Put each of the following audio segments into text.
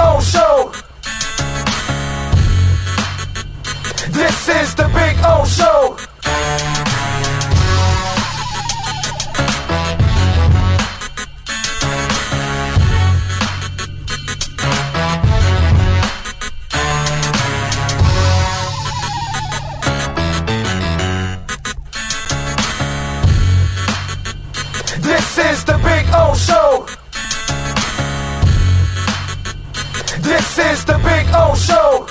O Show. This is the Big O Show. This is the Big O Show. This is the Big O Show.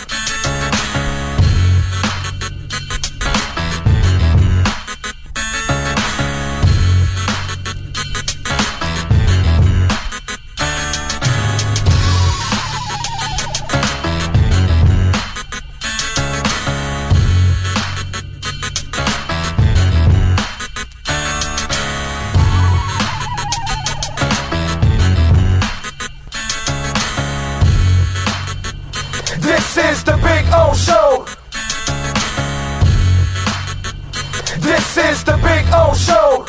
This is the Big O Show. This is the Big O Show.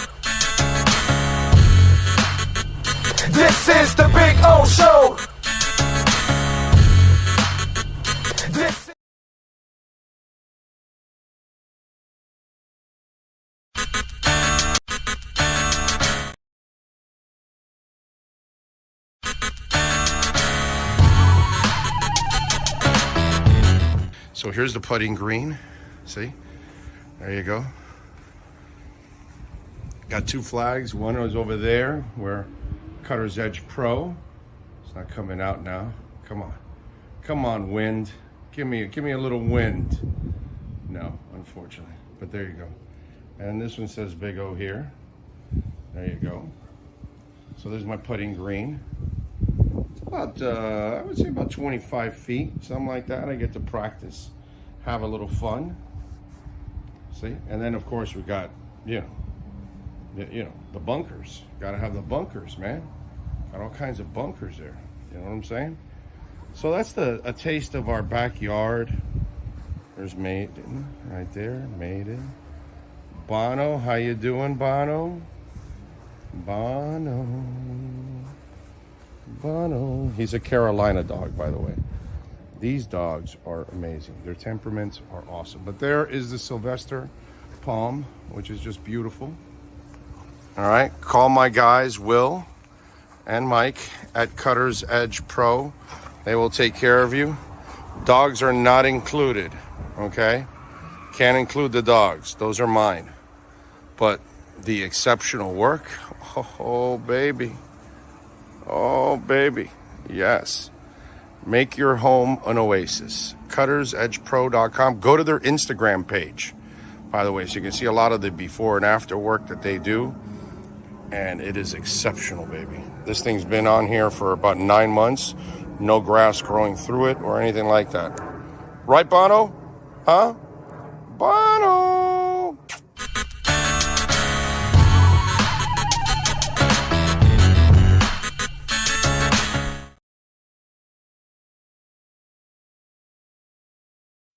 This is the Big O Show. This So here's the putting green. See? There you go. Got two flags. One was over there where Cutter's Edge Pro. It's not coming out now. Come on. Come on, wind. Give me a little wind. No, unfortunately. But there you go. And this one says Big O here. There you go. So there's my putting green. It's about, I would say about 25 feet, something like that. I get to practice, have a little fun. See? And then, of course, we got, the bunkers. Got to have the bunkers, man. Got all kinds of bunkers there. You know what I'm saying? So that's a taste of our backyard. There's Maiden right there. Maiden. Bono, how you doing, Bono? Bono. Bono. He's a Carolina dog, by the way. These dogs are amazing. Their temperaments are awesome. But there is the Sylvester Palm, which is just beautiful. All right, call my guys, Will and Mike at Cutter's Edge Pro. They will take care of you. Dogs are not included, okay? Can't include the dogs. Those are mine. But the exceptional work, oh, baby. Oh, baby. Yes. Make your home an oasis. CuttersEdgePro.com. Go to their Instagram page, by the way, so you can see a lot of the before and after work that they do. And it is exceptional, baby. This thing's been on here for about 9 months. No grass growing through it or anything like that. Right, Bono? Huh? Bono!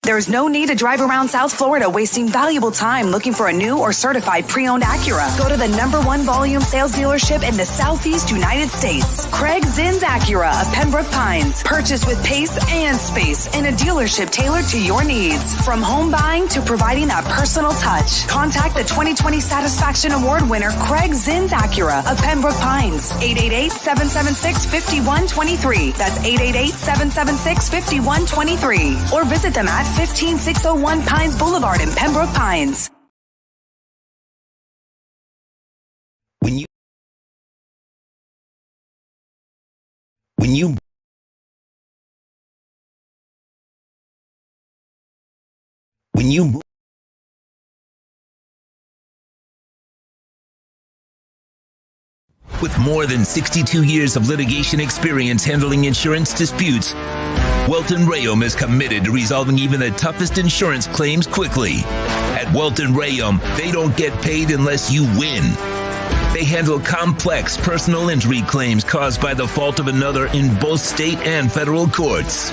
There's no need to drive around South Florida wasting valuable time looking for a new or certified pre-owned Acura. Go to the #1 volume sales dealership in the Southeast United States. Craig Zinn's Acura of Pembroke Pines. Purchase with pace and space in a dealership tailored to your needs. From home buying to providing that personal touch. Contact the 2020 Satisfaction Award winner Craig Zinn's Acura of Pembroke Pines. 888-776-5123. That's 888-776-5123. Or visit them at 15601 Pines Boulevard in Pembroke Pines. When you with more than 62 years of litigation experience handling insurance disputes, Welton Rayom is committed to resolving even the toughest insurance claims quickly. At Welton Rayom, they don't get paid unless you win. They handle complex personal injury claims caused by the fault of another in both state and federal courts.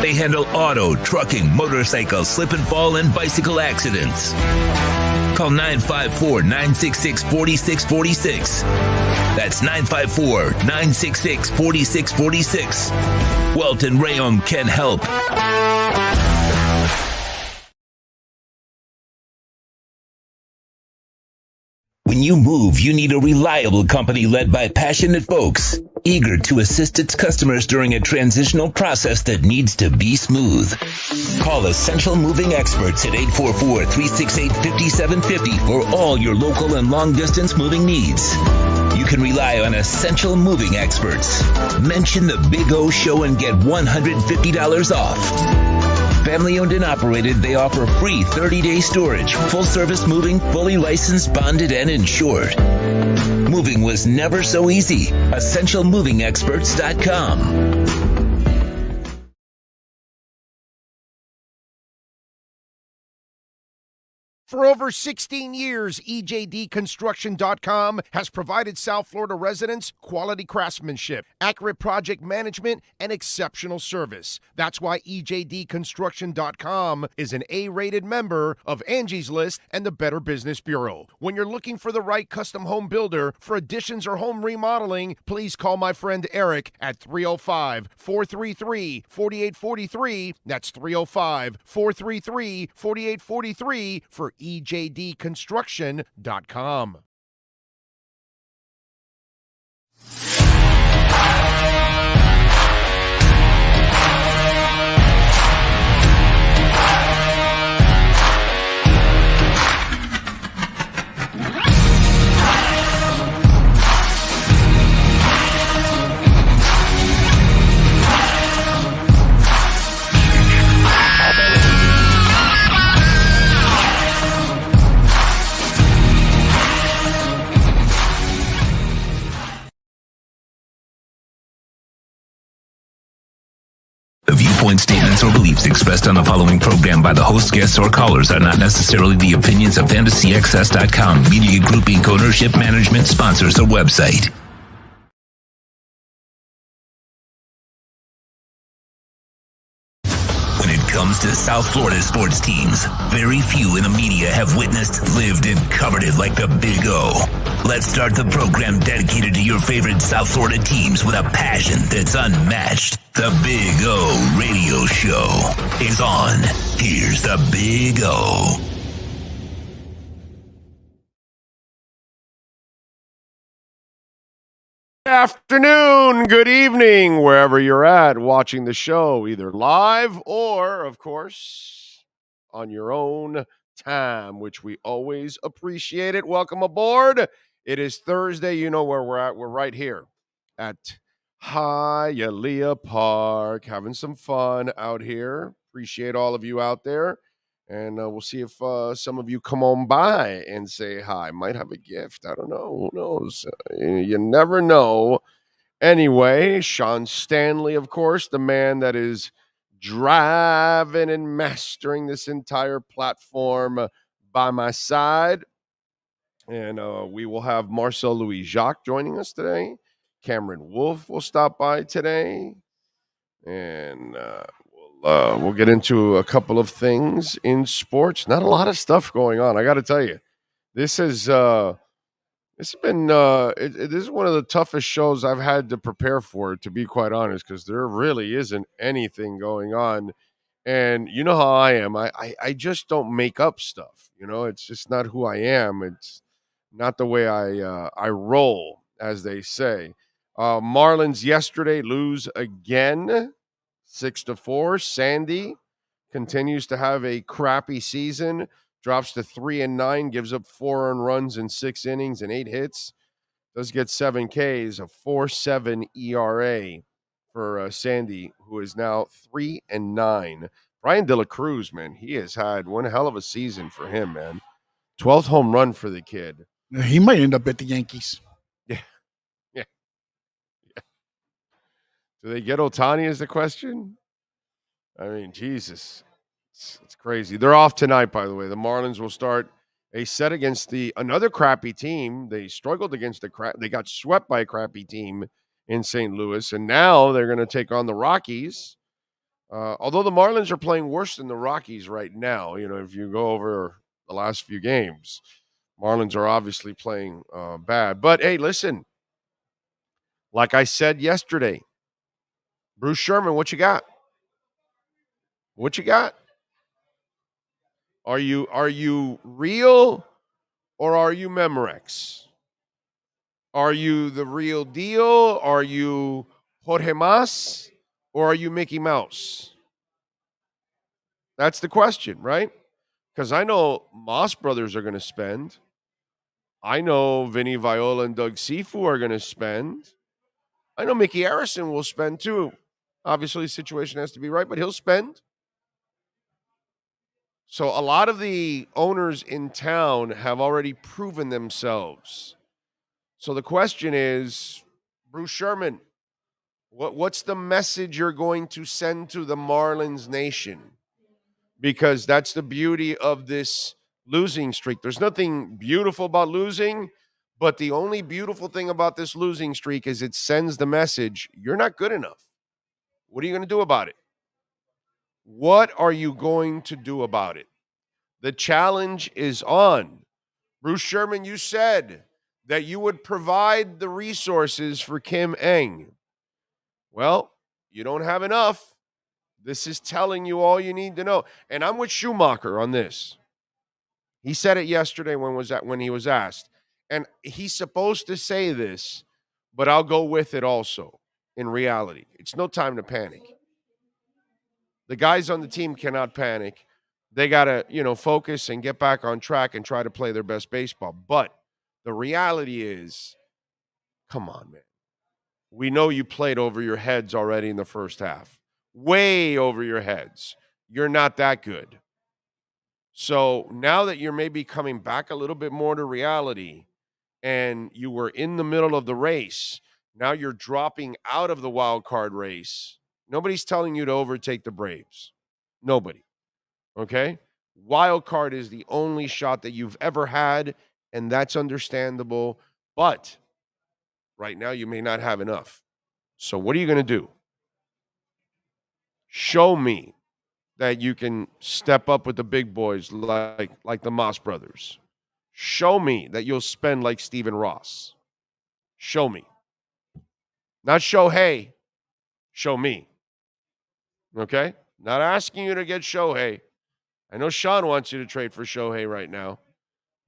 They handle auto, trucking, motorcycle, slip and fall, and bicycle accidents. Call 954-966-4646. That's 954-966-4646. Welton Rayom can help. When you move, you need a reliable company led by passionate folks, eager to assist its customers during a transitional process that needs to be smooth. Call Essential Moving Experts at 844-368-5750 for all your local and long-distance moving needs. You can rely on Essential Moving Experts. Mention the Big O Show and get $150 off. Family owned and operated, they offer free 30-day storage, full-service moving, fully licensed, bonded, and insured. Moving was never so easy. EssentialMovingExperts.com. For over 16 years, EJDConstruction.com has provided South Florida residents quality craftsmanship, accurate project management, and exceptional service. That's why EJDConstruction.com is an A-rated member of Angie's List and the Better Business Bureau. When you're looking for the right custom home builder for additions or home remodeling, please call my friend Eric at 305-433-4843. That's 305-433-4843 for EJDConstruction.com. The viewpoint, statements, or beliefs expressed on the following program by the host, guests, or callers are not necessarily the opinions of FantasyXS.com, Media Group Inc., ownership, management, sponsors, or website. When it comes to South Florida sports teams, very few in the media have witnessed, lived, and covered it like the Big O. Let's start the program dedicated to your favorite South Florida teams with a passion that's unmatched. The Big O Radio Show is on. Here's the Big O. Afternoon, good evening, wherever you're at watching the show, either live or, of course, on your own time, which we always appreciate it. Welcome aboard. It is Thursday. You know where we're at. We're right here at Hialeah Park, having some fun out here. Appreciate all of you out there. And we'll see if some of you come on by and say hi. Might have a gift. I don't know. Who knows? You never know. Anyway, Sean Stanley, of course, the man that is driving and mastering this entire platform by my side. And we will have Marcel Louis Jacques joining us today. Cameron Wolf will stop by today. And we'll get into a couple of things in sports. Not a lot of stuff going on. I got to tell you, this has been this is one of the toughest shows I've had to prepare for, to be quite honest, because there really isn't anything going on. And you know how I am. I just don't make up stuff. You know, it's just not who I am. It's not the way I roll, as they say. Marlins yesterday lose again, 6-4. Sandy continues to have a crappy season, drops to 3-9, gives up 4 earned runs in 6 innings and 8 hits. Does get 7 Ks, a 4.7 ERA for Sandy, who is now 3-9. Brian De La Cruz, man, he has had one hell of a season for him, man. 12th home run for the kid. He might end up at the Yankees. Yeah. Do they get Ohtani is the question? I mean, Jesus. It's crazy. They're off tonight, by the way. The Marlins will start a set against another crappy team. They struggled against they got swept by a crappy team in St. Louis, and now they're going to take on the Rockies. Although the Marlins are playing worse than the Rockies right now, you know, if you go over the last few games. Marlins are obviously playing bad. But, hey, listen, like I said yesterday, Bruce Sherman, what you got? What you got? Are you real or are you Memorex? Are you the real deal? Are you Jorge Mas or are you Mickey Mouse? That's the question, right? Because I know Moss brothers are going to spend. I know Vinny Viola and Doug Sifu are going to spend. I know Mickey Harrison will spend too. Obviously, the situation has to be right, but he'll spend. So a lot of the owners in town have already proven themselves. So the question is, Bruce Sherman, what's the message you're going to send to the Marlins nation? Because that's the beauty of this losing streak. There's nothing beautiful about losing, but the only beautiful thing about this losing streak is it sends the message, you're not good enough. What are you going to do about it? What are you going to do about it? The challenge is on. Bruce Sherman, you said that you would provide the resources for Kim Eng. Well, you don't have enough. This is telling you all you need to know. And I'm with Schumacher on this. He said it yesterday when he was asked. And he's supposed to say this, but I'll go with it also in reality. It's no time to panic. The guys on the team cannot panic. They got to, focus and get back on track and try to play their best baseball. But the reality is, come on, man. We know you played over your heads already in the first half. Way over your heads. You're not that good. So now that you're maybe coming back a little bit more to reality and you were in the middle of the race, now you're dropping out of the wild card race. Nobody's telling you to overtake the Braves. Nobody. Okay? Wild card is the only shot that you've ever had, and that's understandable. But right now you may not have enough. So what are you going to do? Show me that you can step up with the big boys like the Moss brothers. Show me that you'll spend like Stephen Ross. Show me. Not Shohei. Show me. Okay? Not asking you to get Shohei. I know Sean wants you to trade for Shohei right now,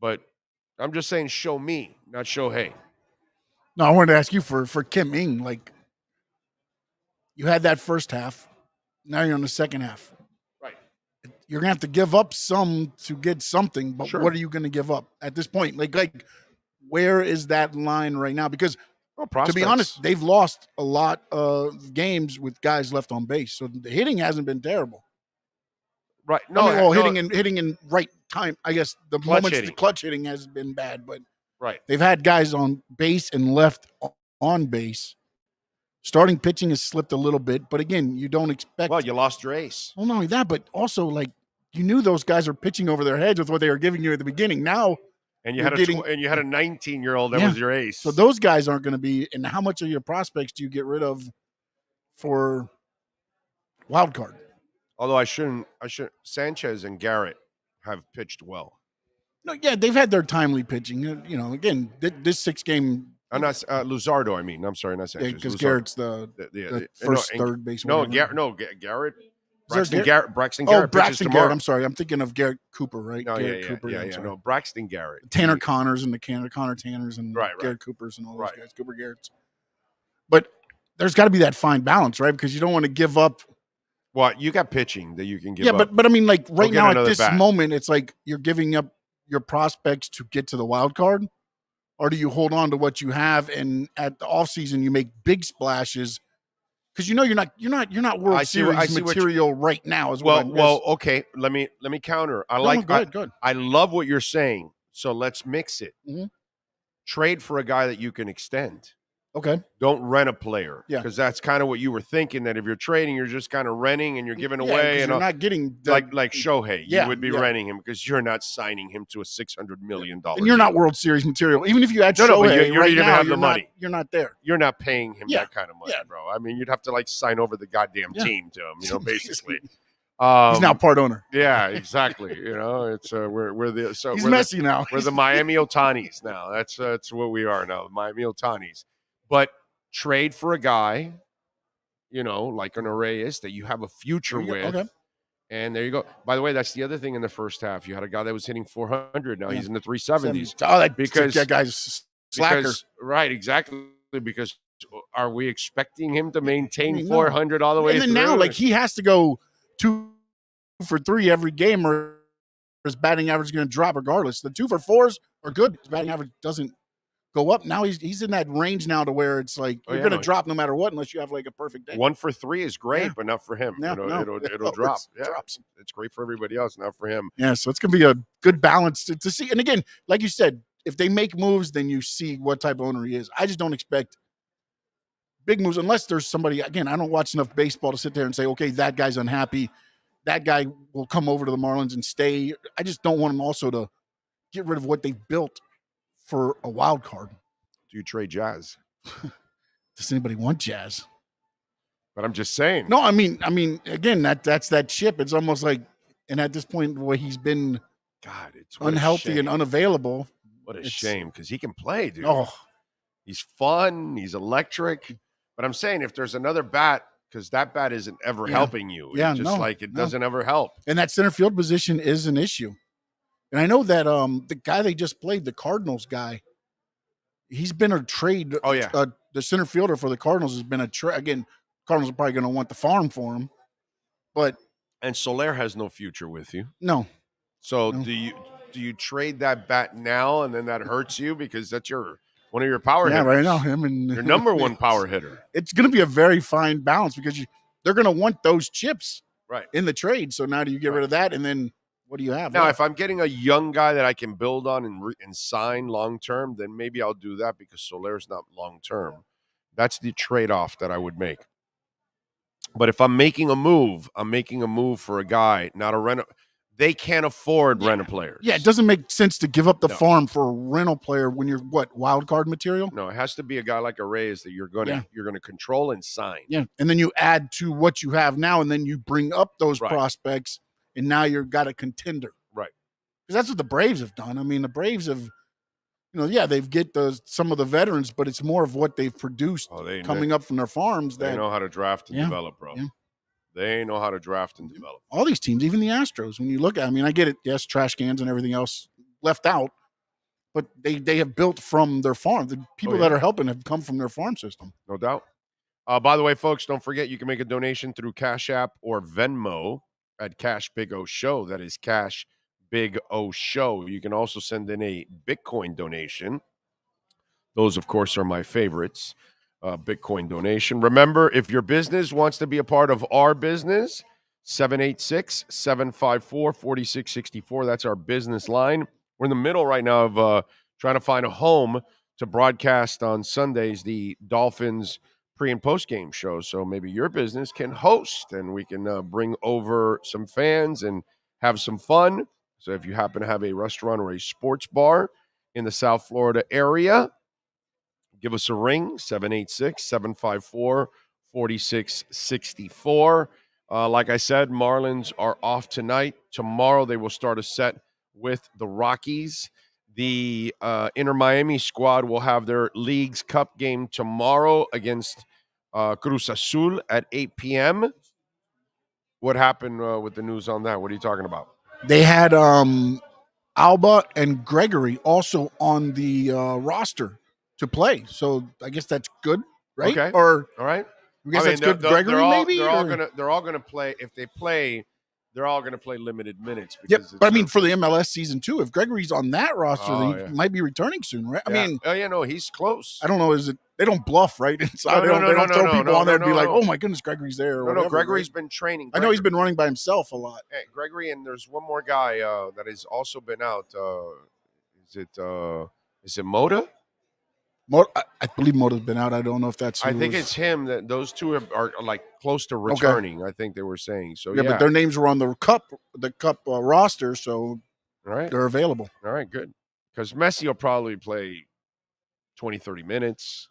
but I'm just saying show me, not Shohei. No, I wanted to ask you for Kim Ing. Like, you had that first half. Now you're on the second half. Right. You're going to have to give up some to get something, but Sure. What are you going to give up at this point? Like, where is that line right now? Because to be honest, they've lost a lot of games with guys left on base. So the hitting hasn't been terrible. Right. Hitting in right time. I guess the clutch hitting has been bad, but right. They've had guys on base and left on base. Starting pitching has slipped a little bit, but again, you don't expect. Well, you lost your ace. Well, not only that, but also like you knew those guys are pitching over their heads with what they were giving you at the beginning. Now, and you had a 19-year-old that was your ace. So those guys aren't going to be. And how much of your prospects do you get rid of for wild card? Although I shouldn't. Sanchez and Garrett have pitched well. No, yeah, they've had their timely pitching. Again, this 6-game. I'm not Luzardo. I mean, I'm sorry, not Sanchez. Because Garrett's the first third baseman. Garrett. Braxton Garrett. Oh, Braxton Garrett. I'm sorry. I'm thinking of Garrett Cooper, right? No, Garrett Cooper. Yeah. No, Braxton Garrett. Tanner Connors and the Connor Tanners and right. Garrett Coopers and all those guys. Cooper Garrett's. But there's got to be that fine balance, right? Because you don't want to give up. Well, you got pitching that you can give up. Yeah, but I mean, like right now at this moment, it's like you're giving up your prospects to get to the wild card, or do you hold on to what you have and at the offseason you make big splashes? Because you're not World Series material right now as well. Well, okay. Let me counter. Good. I love what you're saying. So let's mix it. Mm-hmm. Trade for a guy that you can extend. Okay. Don't rent a player. Yeah. Because that's kind of what you were thinking, that if you're trading, you're just kind of renting and you're giving away. And you're not getting like Shohei. You would be renting him because you're not signing him to a $600 million. And you're not World Series material. Even if you had Shohei, you don't even have the money. You're not there. You're not paying him that kind of money, bro. I mean, you'd have to sign over the goddamn team to him, basically. He's now part owner. Yeah, exactly. It's He's messy now. We're the Miami Otanis now. That's what we are now, the Miami Otanis. But trade for a guy, like an Reyes that you have a future with. Okay. And there you go. By the way, that's the other thing in the first half. You had a guy that was hitting 400. Now he's in the 370s. That guy's slacker. Right, exactly. Because are we expecting him to maintain 400 all the way through? And then now, he has to go 2 for 3 every game, or his batting average is going to drop regardless. The 2 for 4s are good. His batting average doesn't go up. Now he's in that range now to where it's like you're going to drop no matter what unless you have like a perfect day. 1 for 3 is great, but not for him. It'll drop. It's great for everybody else, not for him. Yeah, so it's going to be a good balance to see. And again, like you said, if they make moves, then you see what type of owner he is. I just don't expect big moves unless there's somebody. Again, I don't watch enough baseball to sit there and say, okay, that guy's unhappy. That guy will come over to the Marlins and stay. I just don't want him also to get rid of what they've built for a wild card. Do you trade Jazz? Does anybody want Jazz? But I'm just saying. No, I mean, again, that's that ship. It's almost like, and at this point, where he's been it's unhealthy and unavailable. What a shame, because he can play, dude. Oh, he's fun. He's electric. But I'm saying if there's another bat, because that bat isn't ever helping you. Yeah, it's just it doesn't ever help. And that center field position is an issue. And I know that the guy they just played, the Cardinals guy, he's been a trade. Oh, yeah. The center fielder for the Cardinals has been a trade. Again, Cardinals are probably going to want the farm for him. And Soler has no future with you. No. So do you trade that bat now and then that hurts you because that's one of your power hitters? Yeah, right now. Your number one power hitter. It's going to be a very fine balance because they're going to want those chips in the trade. So now do you get rid of that, and then what do you have? Now, if I'm getting a young guy that I can build on and sign long-term, then maybe I'll do that because Soler's not long-term. That's the trade-off that I would make. But if I'm making a move for a guy, not a rental. They can't afford rental players. Yeah, it doesn't make sense to give up the farm for a rental player when you're wild card material. No, it has to be a guy like a Reyes that you're going to control and sign. Yeah, and then you add to what you have now, and then you bring up those prospects, and now you've got a contender. Right. Because that's what the Braves have done. I mean, the Braves have, they've get some of the veterans, but it's more of what they've produced coming up from their farms. They know how to draft and develop, bro. Yeah. They know how to draft and develop. All these teams, even the Astros, when you look at, I get it, yes, trash cans and everything else left out, but they have built from their farm. The people that are helping have come from their farm system. No doubt. By the way, folks, don't forget you can make a donation through Cash App or Venmo at Cash Big O Show. That is Cash Big O Show. You can also send in a Bitcoin donation. Those, of course, are my favorites. Bitcoin donation. Remember, if your business wants to be a part of our business, 786-754-4664. That's our business line. We're in the middle right now of trying to find a home to broadcast on Sundays the Dolphins pre- and post-game show. So maybe your business can host and we can bring over some fans and have some fun. So if you happen to have a restaurant or a sports bar in the South Florida area, give us a ring, 786-754-4664. Like I said, Marlins are off tonight. Tomorrow they will start a set with the Rockies. The Inter Miami squad will have their Leagues Cup game tomorrow against Cruz Azul at 8 p.m. What happened with the news on that? What are you talking about? They had Alba and Gregory also on the roster to play. So I guess that's good, right? Okay. Or all right. I guess that's good. Gregory, maybe they're all gonna play. If they play, they're all gonna play limited minutes. Because but for the MLS season too, if Gregory's on that roster, he might be returning soon, right? No, he's close. I don't know. Is it? They don't bluff, right? Inside, they don't throw people on there and be like, "Oh my goodness, Gregory's there." No, Gregory's been training. I know he's been running by himself a lot. Hey, Gregory, and there's one more guy that has also been out. Is it Mota? I believe Mota's been out. I don't know if that's. I think it's him. That those two are like close to returning. Okay. I think they were saying so. Yeah, but their names were on the cup roster, so they're available. All right, good. Because Messi will probably play 20, 30 minutes.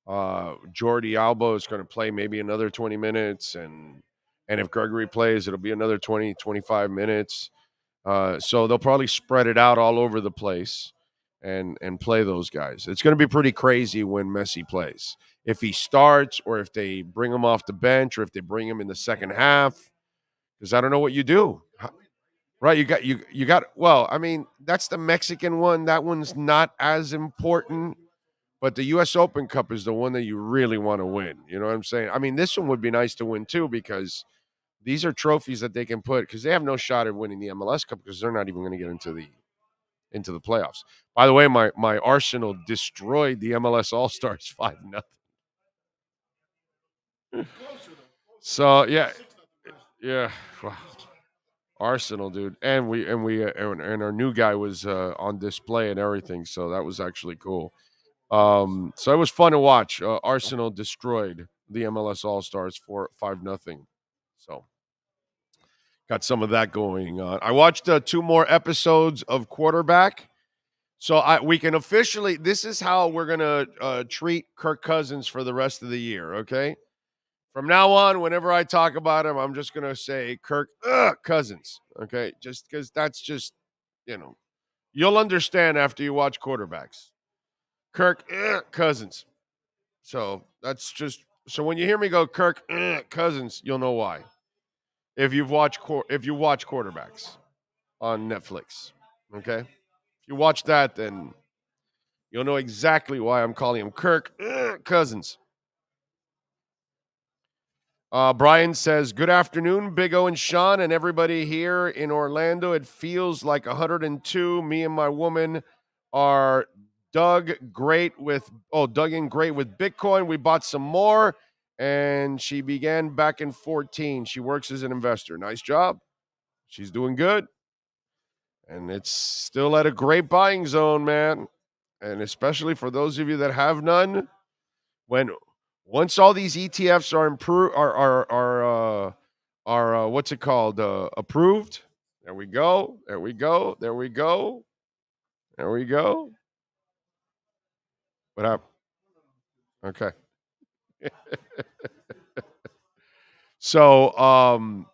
Jordi Alba is going to play maybe another 20 minutes, and And if Gregory plays, it'll be another 20, 25 minutes. So they'll probably spread it out all over the place and play those guys. It's going to be pretty crazy when Messi plays. If he starts, or if they bring him off the bench, or if they bring him in the second half, because I don't know what you do. Right, you got. Well, I mean, that's the Mexican one. That one's not as important. But the U.S. Open Cup is the one that you really want to win. You know what I'm saying? I mean, this one would be nice to win too, because these are trophies that they can put, because they have no shot at winning the MLS Cup because they're not even going to get into the playoffs. By the way, my Arsenal destroyed the MLS All Stars 5-0. So yeah. Wow. Arsenal, dude, and our new guy was on display and everything, so that was actually cool. So it was fun to watch. Arsenal destroyed the MLS All Stars for 5-0. So got some of that going on. I watched 2 more episodes of Quarterback. So we can officially. This is how we're gonna treat Kirk Cousins for the rest of the year. Okay. From now on, whenever I talk about him, I'm just gonna say Kirk Cousins. Okay, just because that's just, you'll understand after you watch Quarterbacks. Kirk Cousins. So that's just, so when you hear me go Kirk Cousins, you'll know why. If you watch Quarterbacks on Netflix, okay, if you watch that, then you'll know exactly why I'm calling him Kirk Cousins. Brian says, good afternoon, Big O and Sean and everybody here in Orlando. It feels like 102. Me and my woman are dug in great with Bitcoin. We bought some more, and she began back in 14. She works as an investor. Nice job. She's doing good. And it's still at a great buying zone, man. And especially for those of you that have none, once all these ETFs are what's it called? Approved. There we go. There we go. There we go. There we go. What happened? Okay. So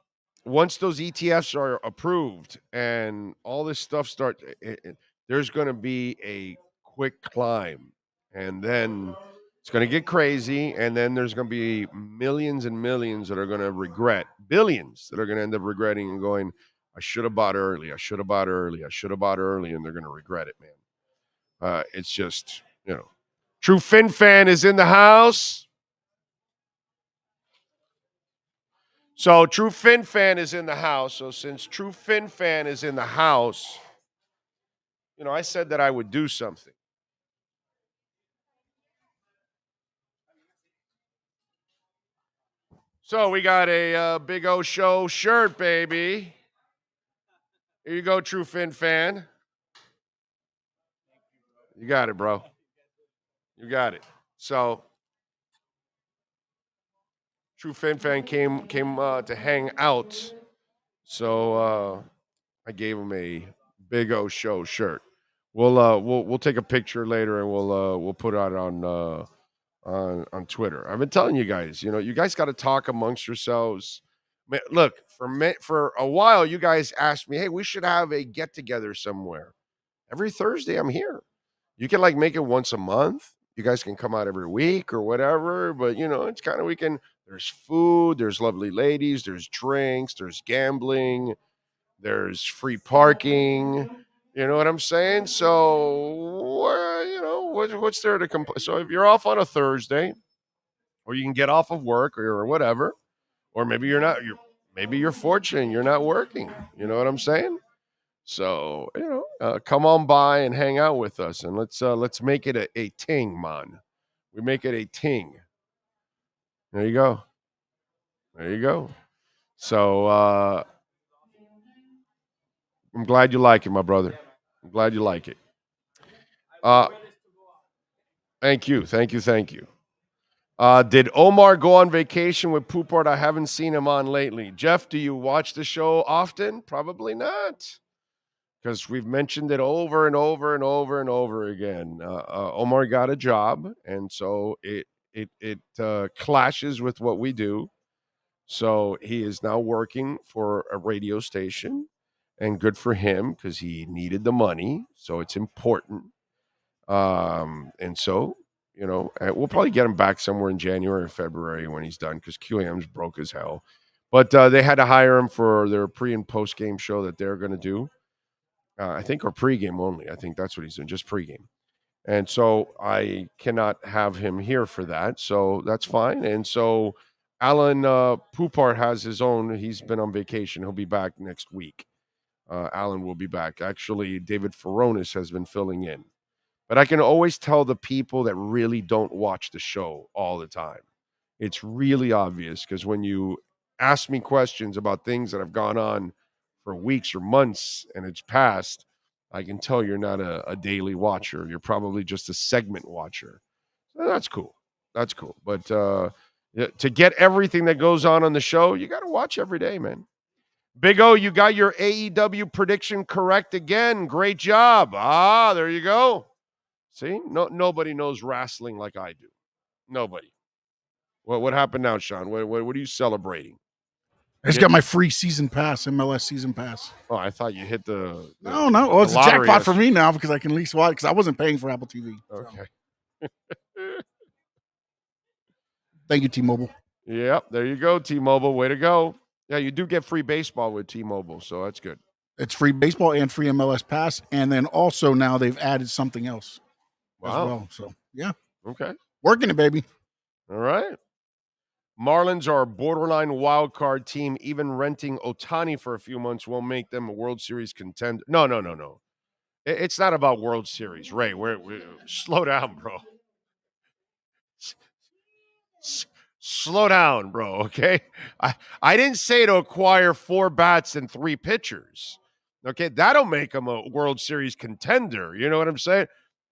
once those ETFs are approved and all this stuff there's going to be a quick climb, and then it's going to get crazy, and then there's going to be millions and millions that are going to regret, billions that are going to end up regretting and going, I should have bought early. I should have bought early. I should have bought early, and they're going to regret it, man. It's just, True Fin Fan is in the house. So True Fin Fan is in the house. So since True Fin Fan is in the house, I said that I would do something. So we got a Big O Show shirt, baby. Here you go, True Fin Fan. You got it, bro. You got it. So True Fin Fan came to hang out. So I gave him a Big O Show shirt. We'll take a picture later, and we'll put it out on Twitter. I've been telling you guys, you guys got to talk amongst yourselves. Look, for a while, you guys asked me, hey, we should have a get together somewhere. Every Thursday, I'm here. You can make it once a month. You guys can come out every week or whatever, but it's kind of there's food, there's lovely ladies, there's drinks, there's gambling, there's free parking. You know what I'm saying? So, what's there to complain? So if you're off on a Thursday, or you can get off of work or whatever, or maybe you're not, maybe you're fortunate, you're not working. You know what I'm saying? So, come on by and hang out with us, and let's make it a ting, man. We make it a ting. There you go. There you go. So, I'm glad you like it, my brother. I'm glad you like it. Thank you. Did Omar go on vacation with Poupart? I haven't seen him on lately. Jeff, do you watch the show often? Probably not, because we've mentioned it over and over and over and over again. Omar got a job, and so it clashes with what we do. So he is now working for a radio station, and good for him because he needed the money. So it's important. And so, we'll probably get him back somewhere in January or February when he's done because QAM's broke as hell. But they had to hire him for their pre and post game show that they're going to do. I think, or pregame only. I think that's what he's doing, just pregame. And so I cannot have him here for that. So that's fine. And so Alan Poupart has his own. He's been on vacation. He'll be back next week. Alan will be back. Actually, David Furonis has been filling in. But I can always tell the people that really don't watch the show all the time. It's really obvious because when you ask me questions about things that have gone on for weeks or months and it's passed, I can tell you're not a daily watcher. You're probably just a segment watcher. So that's cool. That's cool. But to get everything that goes on the show, you got to watch every day, man. Big O, you got your AEW prediction correct again. Great job. There you go. See, nobody knows wrestling like I do. Nobody. What happened now, Sean? What are you celebrating? I just got my free season pass, MLS season pass. Oh, I thought you hit the no. Well, it's a jackpot for me now because I can at least watch because I wasn't paying for Apple TV. Okay. So. Thank you, T-Mobile. Yep, there you go, T-Mobile. Way to go. Yeah, you do get free baseball with T-Mobile, so that's good. It's free baseball and free MLS pass, and then also now they've added something else as well. So, yeah. Okay. Working it, baby. All right. Marlins are a borderline wild card team. Even renting Ohtani for a few months won't make them a World Series contender. No. It's not about World Series, Ray. Slow down, bro. Slow down, bro, okay? I didn't say to acquire 4 bats and 3 pitchers. Okay, that'll make them a World Series contender. You know what I'm saying?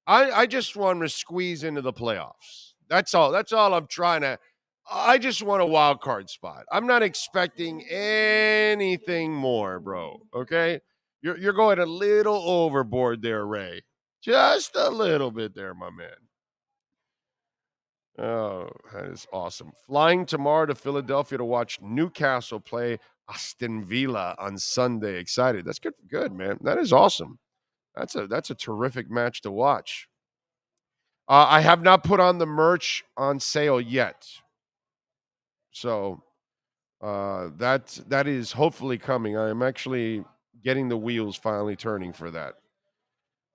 I just want to squeeze into the playoffs. That's all. That's all I'm trying to. I just want a wild card spot. I'm not expecting anything more, bro. Okay? You're going a little overboard there, Ray. Just a little bit there, my man. Oh, that is awesome. Flying tomorrow to Philadelphia to watch Newcastle play Aston Villa on Sunday. Excited. That's good, man. That is awesome. That's a terrific match to watch. I have not put on the merch on sale yet. So that is hopefully coming. I am actually getting the wheels finally turning for that.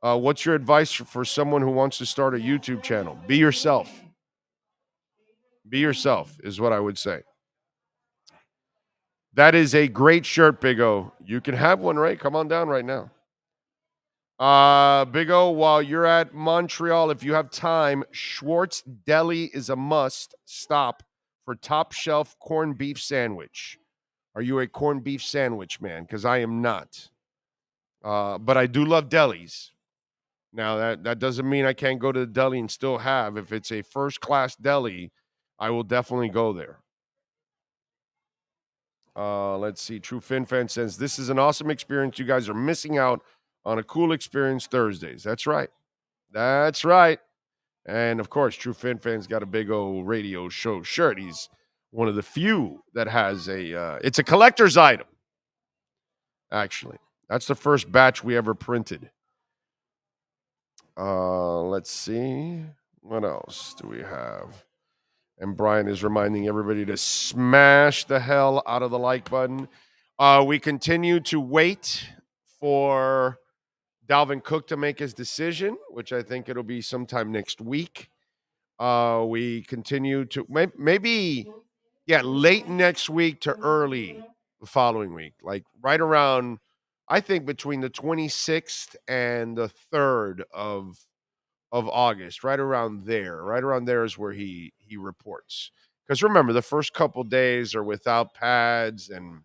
What's your advice for someone who wants to start a YouTube channel? Be yourself. Be yourself is what I would say. That is a great shirt, Big O. You can have one, right? Come on down right now. Big O, while you're at Montreal, if you have time, Schwartz Deli is a must stop for top shelf corned beef sandwich. Are you a corned beef sandwich man? Because I am not. But I do love delis. Now, that doesn't mean I can't go to the deli and still have. If it's a first-class deli, I will definitely go there. Let's see. True Fin Fan says, this is an awesome experience. You guys are missing out on a cool experience Thursdays. That's right. That's right. And, of course, True Fin Fan's got a big old radio show shirt. He's one of the few that has it's a collector's item, actually. That's the first batch we ever printed. Let's see. What else do we have? And Brian is reminding everybody to smash the hell out of the like button. We continue to wait for Dalvin Cook to make his decision, which I think it'll be sometime next week. We continue to maybe late next week to early the following week, like right around, I think between the 26th and the 3rd of August, right around there. Right around there is where he reports. Because remember, the first couple days are without pads and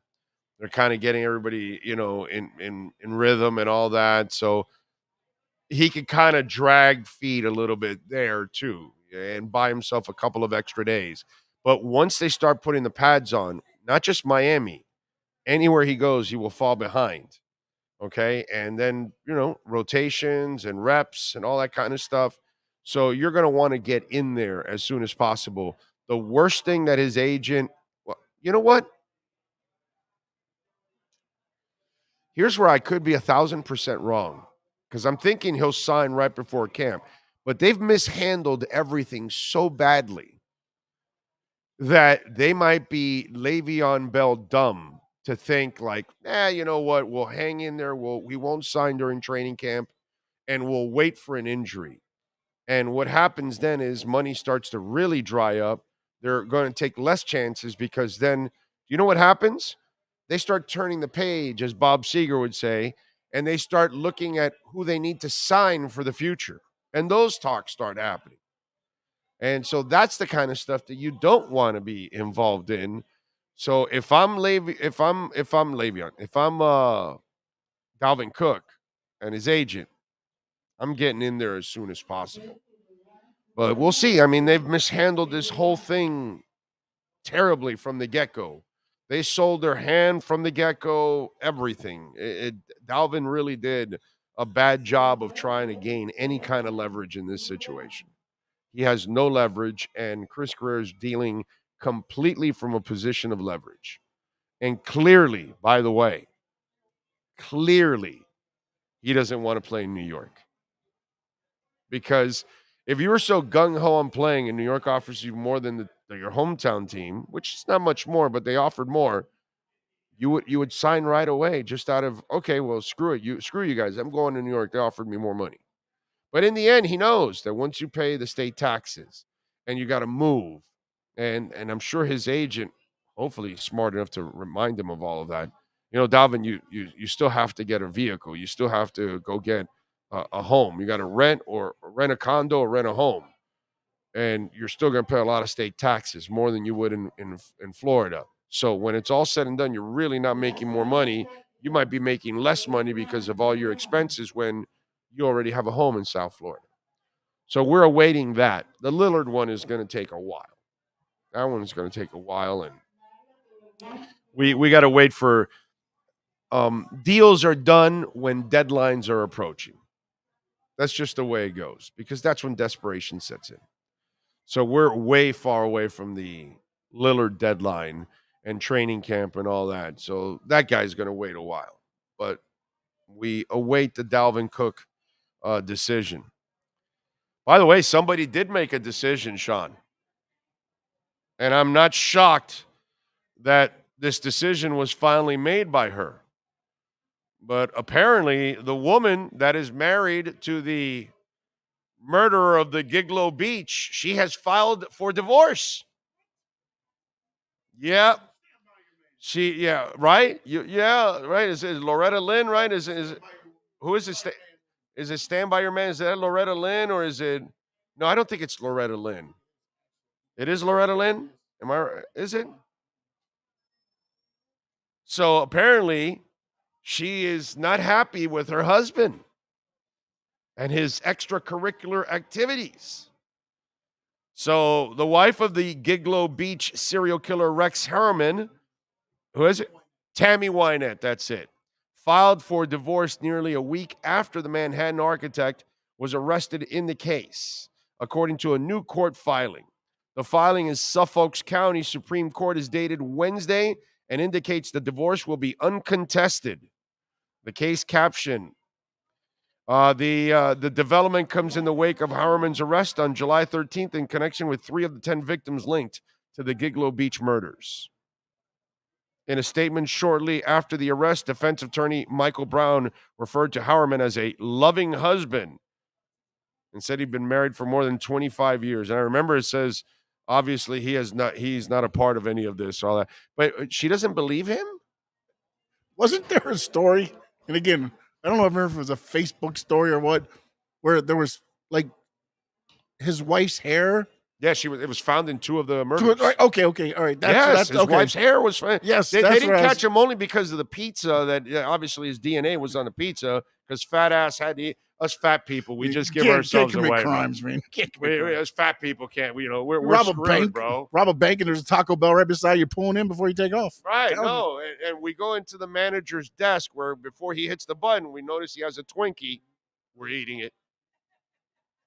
they're kind of getting everybody, in rhythm and all that. So he could kind of drag feet a little bit there too and buy himself a couple of extra days. But once they start putting the pads on, not just Miami, anywhere he goes, he will fall behind. Okay. And then, rotations and reps and all that kind of stuff. So you're going to want to get in there as soon as possible. The worst thing that his agent, you know what? Here's where I could be 1,000% wrong, because I'm thinking he'll sign right before camp. But they've mishandled everything so badly that they might be Le'Veon Bell dumb to think like, you know what? We'll hang in there. We won't sign during training camp, and we'll wait for an injury. And what happens then is money starts to really dry up. They're going to take less chances because then, you know what happens? They start turning the page, as Bob Seger would say, and they start looking at who they need to sign for the future. And those talks start happening. And so that's the kind of stuff that you don't want to be involved in. So if I'm Le'Veon, if I'm Dalvin Cook and his agent, I'm getting in there as soon as possible. But we'll see. I mean, they've mishandled this whole thing terribly from the get-go. They sold their hand from the get-go, everything. Dalvin really did a bad job of trying to gain any kind of leverage in this situation. He has no leverage, and Chris Greer is dealing completely from a position of leverage. And clearly, by the way, he doesn't want to play in New York. Because if you were so gung-ho on playing and New York offers you more than your hometown team, which is not much more, but they offered more, you would sign right away just out of, okay, well, screw you guys. I'm going to New York. They offered me more money. But in the end, he knows that once you pay the state taxes and you got to move, and I'm sure his agent, hopefully smart enough to remind him of all of that. You know, Dalvin, you still have to get a vehicle. You still have to go get a home. You got to rent a condo or rent a home. And you're still going to pay a lot of state taxes, more than you would in Florida. So when it's all said and done, you're really not making more money. You might be making less money because of all your expenses when you already have a home in South Florida. So we're awaiting that. The Lillard one is going to take a while. That one is going to take a while, and we got to wait for deals are done when deadlines are approaching. That's just the way it goes, because that's when desperation sets in. So we're way far away from the Lillard deadline and training camp and all that. So that guy's going to wait a while. But we await the Dalvin Cook decision. By the way, somebody did make a decision, Sean. And I'm not shocked that this decision was finally made by her. But apparently, the woman that is married to the murderer of the Gigolo Beach, she has filed for divorce. Yeah. Right? Right. Is Loretta Lynn, right? Who is it? Is it Stand By Your Man? Is that Loretta Lynn, or is it? No, I don't think it's Loretta Lynn. It is Loretta Lynn? Am I right? Is it? So apparently, she is not happy with her husband and his extracurricular activities. So the wife of the Gigolo Beach serial killer Rex Harriman, who is it? Tammy Wynette, that's it. Filed for divorce nearly a week after the Manhattan architect was arrested in the case, according to a new court filing. The filing in Suffolk County Supreme Court is dated Wednesday and indicates the divorce will be uncontested. The case caption, the development comes in the wake of Harriman's arrest on July 13th in connection with 3 of the 10 victims linked to the Gigolo Beach murders. In a statement shortly after the arrest, defense attorney Michael Brown referred to Harriman as a loving husband and said he'd been married for more than 25 years. And I remember it says, obviously, he's not a part of any of this, all that. But she doesn't believe him? Wasn't there a story? And again, I don't know if it was a Facebook story or what, where there was like his wife's hair. Yeah, it was found in 2 of the murders. Okay, all right. That's his wife's hair was found. Yes, they didn't catch him only because of the pizza. That obviously his DNA was on the pizza, because fat ass had to eat. Us fat people, we just give ourselves can't away. Crimes, man. Us fat people can't. We're screwed, bro. Rob a bank and there's a Taco Bell right beside you, pulling in before you take off. Right? No, and we go into the manager's desk where before he hits the button, we notice he has a Twinkie. We're eating it.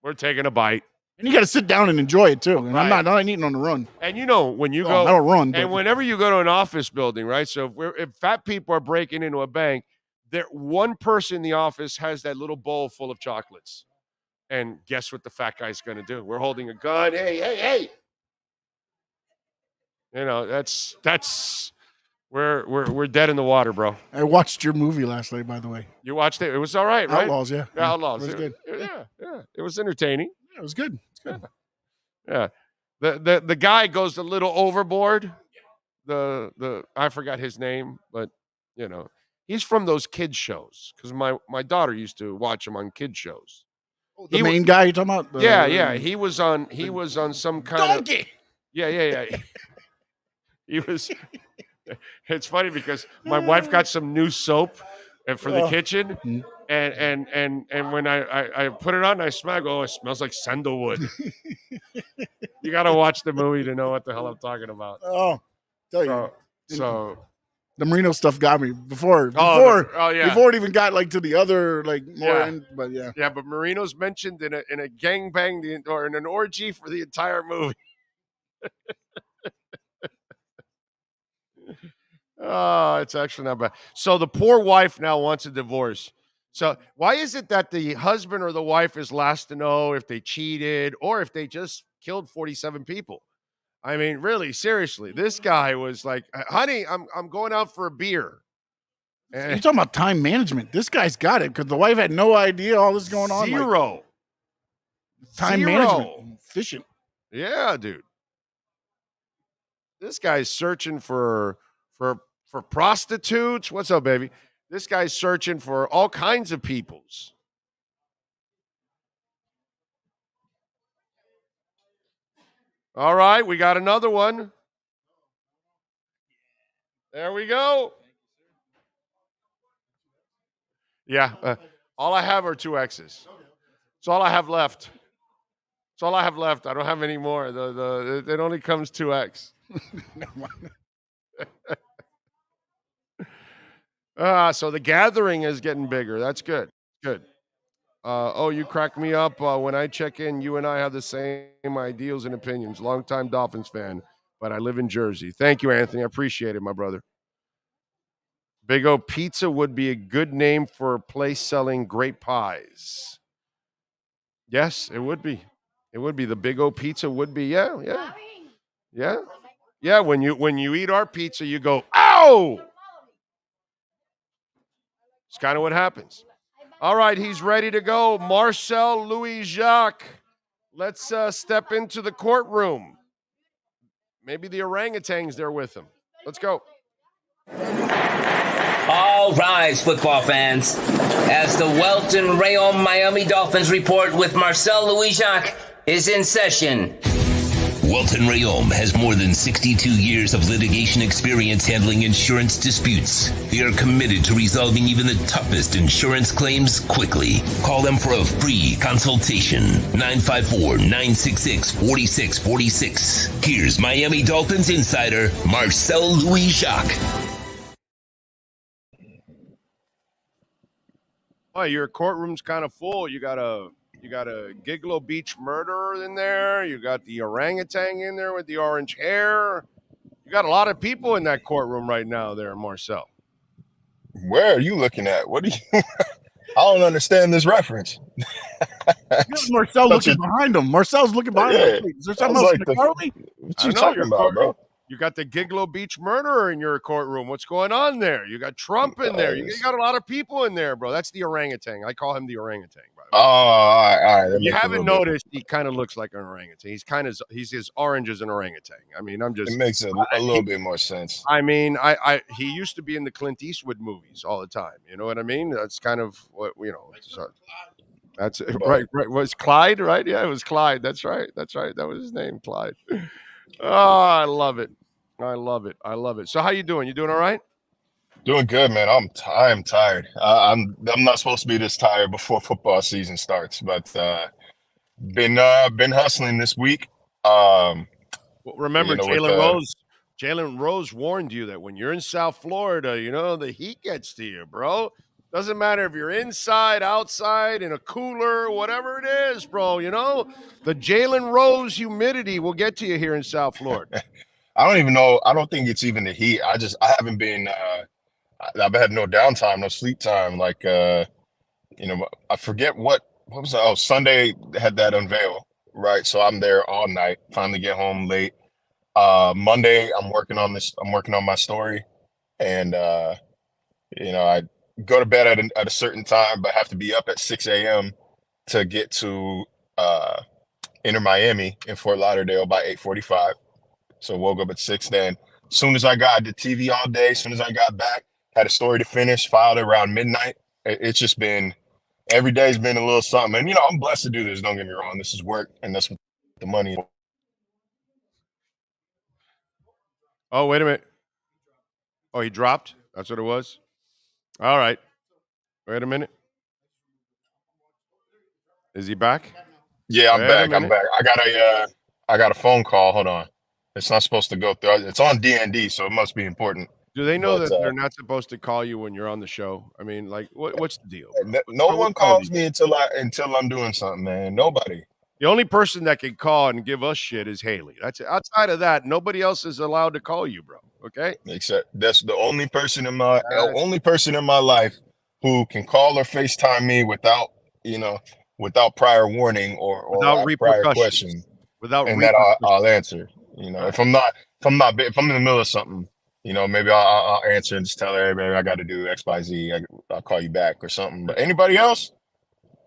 We're taking a bite. And you got to sit down and enjoy it too. And Right. I'm not eating on the run. And when you go, I don't run. And whenever you go to an office building, right? So if fat people are breaking into a bank, one person in the office has that little bowl full of chocolates. And guess what the fat guy's going to do? We're holding a gun. Hey. That's we're dead in the water, bro. I watched your movie last night, by the way. You watched it? It was all right, right? Outlaws, yeah. Outlaws. It was good. Yeah. It was entertaining. Yeah, it was good. It's good. Yeah. The guy goes a little overboard. I forgot his name, but he's from those kids shows because my daughter used to watch him on kids shows. The main guy you're talking about? Yeah. He was on some kind donkey. Of Yeah. He was. It's funny because my wife got some new soap for the kitchen, and when I put it on, I smell. I go, it smells like sandalwood. You got to watch the movie to know what the hell I'm talking about. Oh, tell you. So the Marino stuff got me before it even got like to the other more end, but yeah. Yeah, but Marino's mentioned in a gangbang or in an orgy for the entire movie. Oh, it's actually not bad. So the poor wife now wants a divorce. So why is it that the husband or the wife is last to know if they cheated or if they just killed 47 people? I mean, really, seriously, this guy was like, honey, I'm going out for a beer. You're talking about time management. This guy's got it because the wife had no idea all this is going on. Zero. Time management. Efficient. Yeah, dude. This guy's searching for prostitutes. What's up, baby? This guy's searching for all kinds of peoples. All right, we got another one. There we go. Yeah, all I have are 2 X's. It's all I have left. It's all I have left. I don't have any more. It only comes 2X. So the gathering is getting bigger. That's good. Good. You crack me up. When I check in, you and I have the same ideals and opinions. Longtime Dolphins fan, but I live in Jersey. Thank you, Anthony. I appreciate it, my brother. Big O Pizza would be a good name for a place selling great pies. Yes, it would be. It would be. The Big O Pizza would be. Yeah. When you eat our pizza, you go, ow! It's kind of what happens. All right, he's ready to go. Marcel Louis-Jacques. Let's step into the courtroom. Maybe the orangutan's there with him. Let's go. All rise, football fans. As the Welton Rayon Miami Dolphins report with Marcel Louis-Jacques is in session. Welton Rayon has more than 62 years of litigation experience handling insurance disputes. They are committed to resolving even the toughest insurance claims quickly. Call them for a free consultation. 954-966-4646. Here's Miami Dolphins insider Marcel Louis-Jacques. Oh, your courtroom's kind of full. You got a Gigolo Beach murderer in there. You got the orangutan in there with the orange hair. You got a lot of people in that courtroom right now there, Marcel. Where are you looking at? What do you I don't understand this reference. Marcel looking behind him. Marcel's looking behind him. Is there something else in the courtroom? What you talking about, bro? You got the Gigolo Beach murderer in your courtroom. What's going on there? You got Trump in there. You got a lot of people in there, bro. That's the orangutan. I call him the orangutan, bro. Oh, all right. You haven't noticed he kind of looks like an orangutan. He's as orange as an orangutan. I mean, it makes a little bit more sense. I mean, he used to be in the Clint Eastwood movies all the time. You know what I mean? That's kind of what that's right. Was Clyde, right? Yeah, it was Clyde. That's right. That was his name, Clyde. Oh, I love it. So how you doing? You doing all right? Doing good, man. I'm tired. I'm not supposed to be this tired before football season starts, but been hustling this week. Well, remember, Jalen Rose warned you that when you're in South Florida, the heat gets to you, bro. Doesn't matter if you're inside, outside, in a cooler, whatever it is, bro. You know, the Jalen Rose humidity will get to you here in South Florida. I don't even know. I don't think it's even the heat. I haven't been. I've had no downtime, no sleep time. Like, I forget what was that? Oh, Sunday had that unveil, right? So I'm there all night. Finally get home late. Monday I'm working on this. I'm working on my story, and I go to bed at a certain time, but have to be up at 6 a.m. to get to Inter Miami in Fort Lauderdale by 8:45. So woke up at 6 then. Soon as I did TV all day. Soon as I got back, had a story to finish, filed around midnight. It's just been, every day's been a little something. And, I'm blessed to do this. Don't get me wrong. This is work, and that's what the money. Oh, wait a minute. Oh, he dropped? That's what it was? All right. Wait a minute. Is he back? Yeah, I'm back. I got a phone call. Hold on. It's not supposed to go through. It's on DND, so it must be important. Do they know that they're not supposed to call you when you're on the show? I mean, like, what's the deal? No one calls me until I'm doing something, man. Nobody. The only person that can call and give us shit is Haley. That's it. Outside of that, nobody else is allowed to call you, bro. Okay? Except that's the only person in my life who can call or FaceTime me without prior warning or without prior question. And that I'll answer. If I'm in the middle of something, maybe I'll answer and just tell her, hey, baby, I got to do X, Y, Z. I'll call you back or something. But anybody else,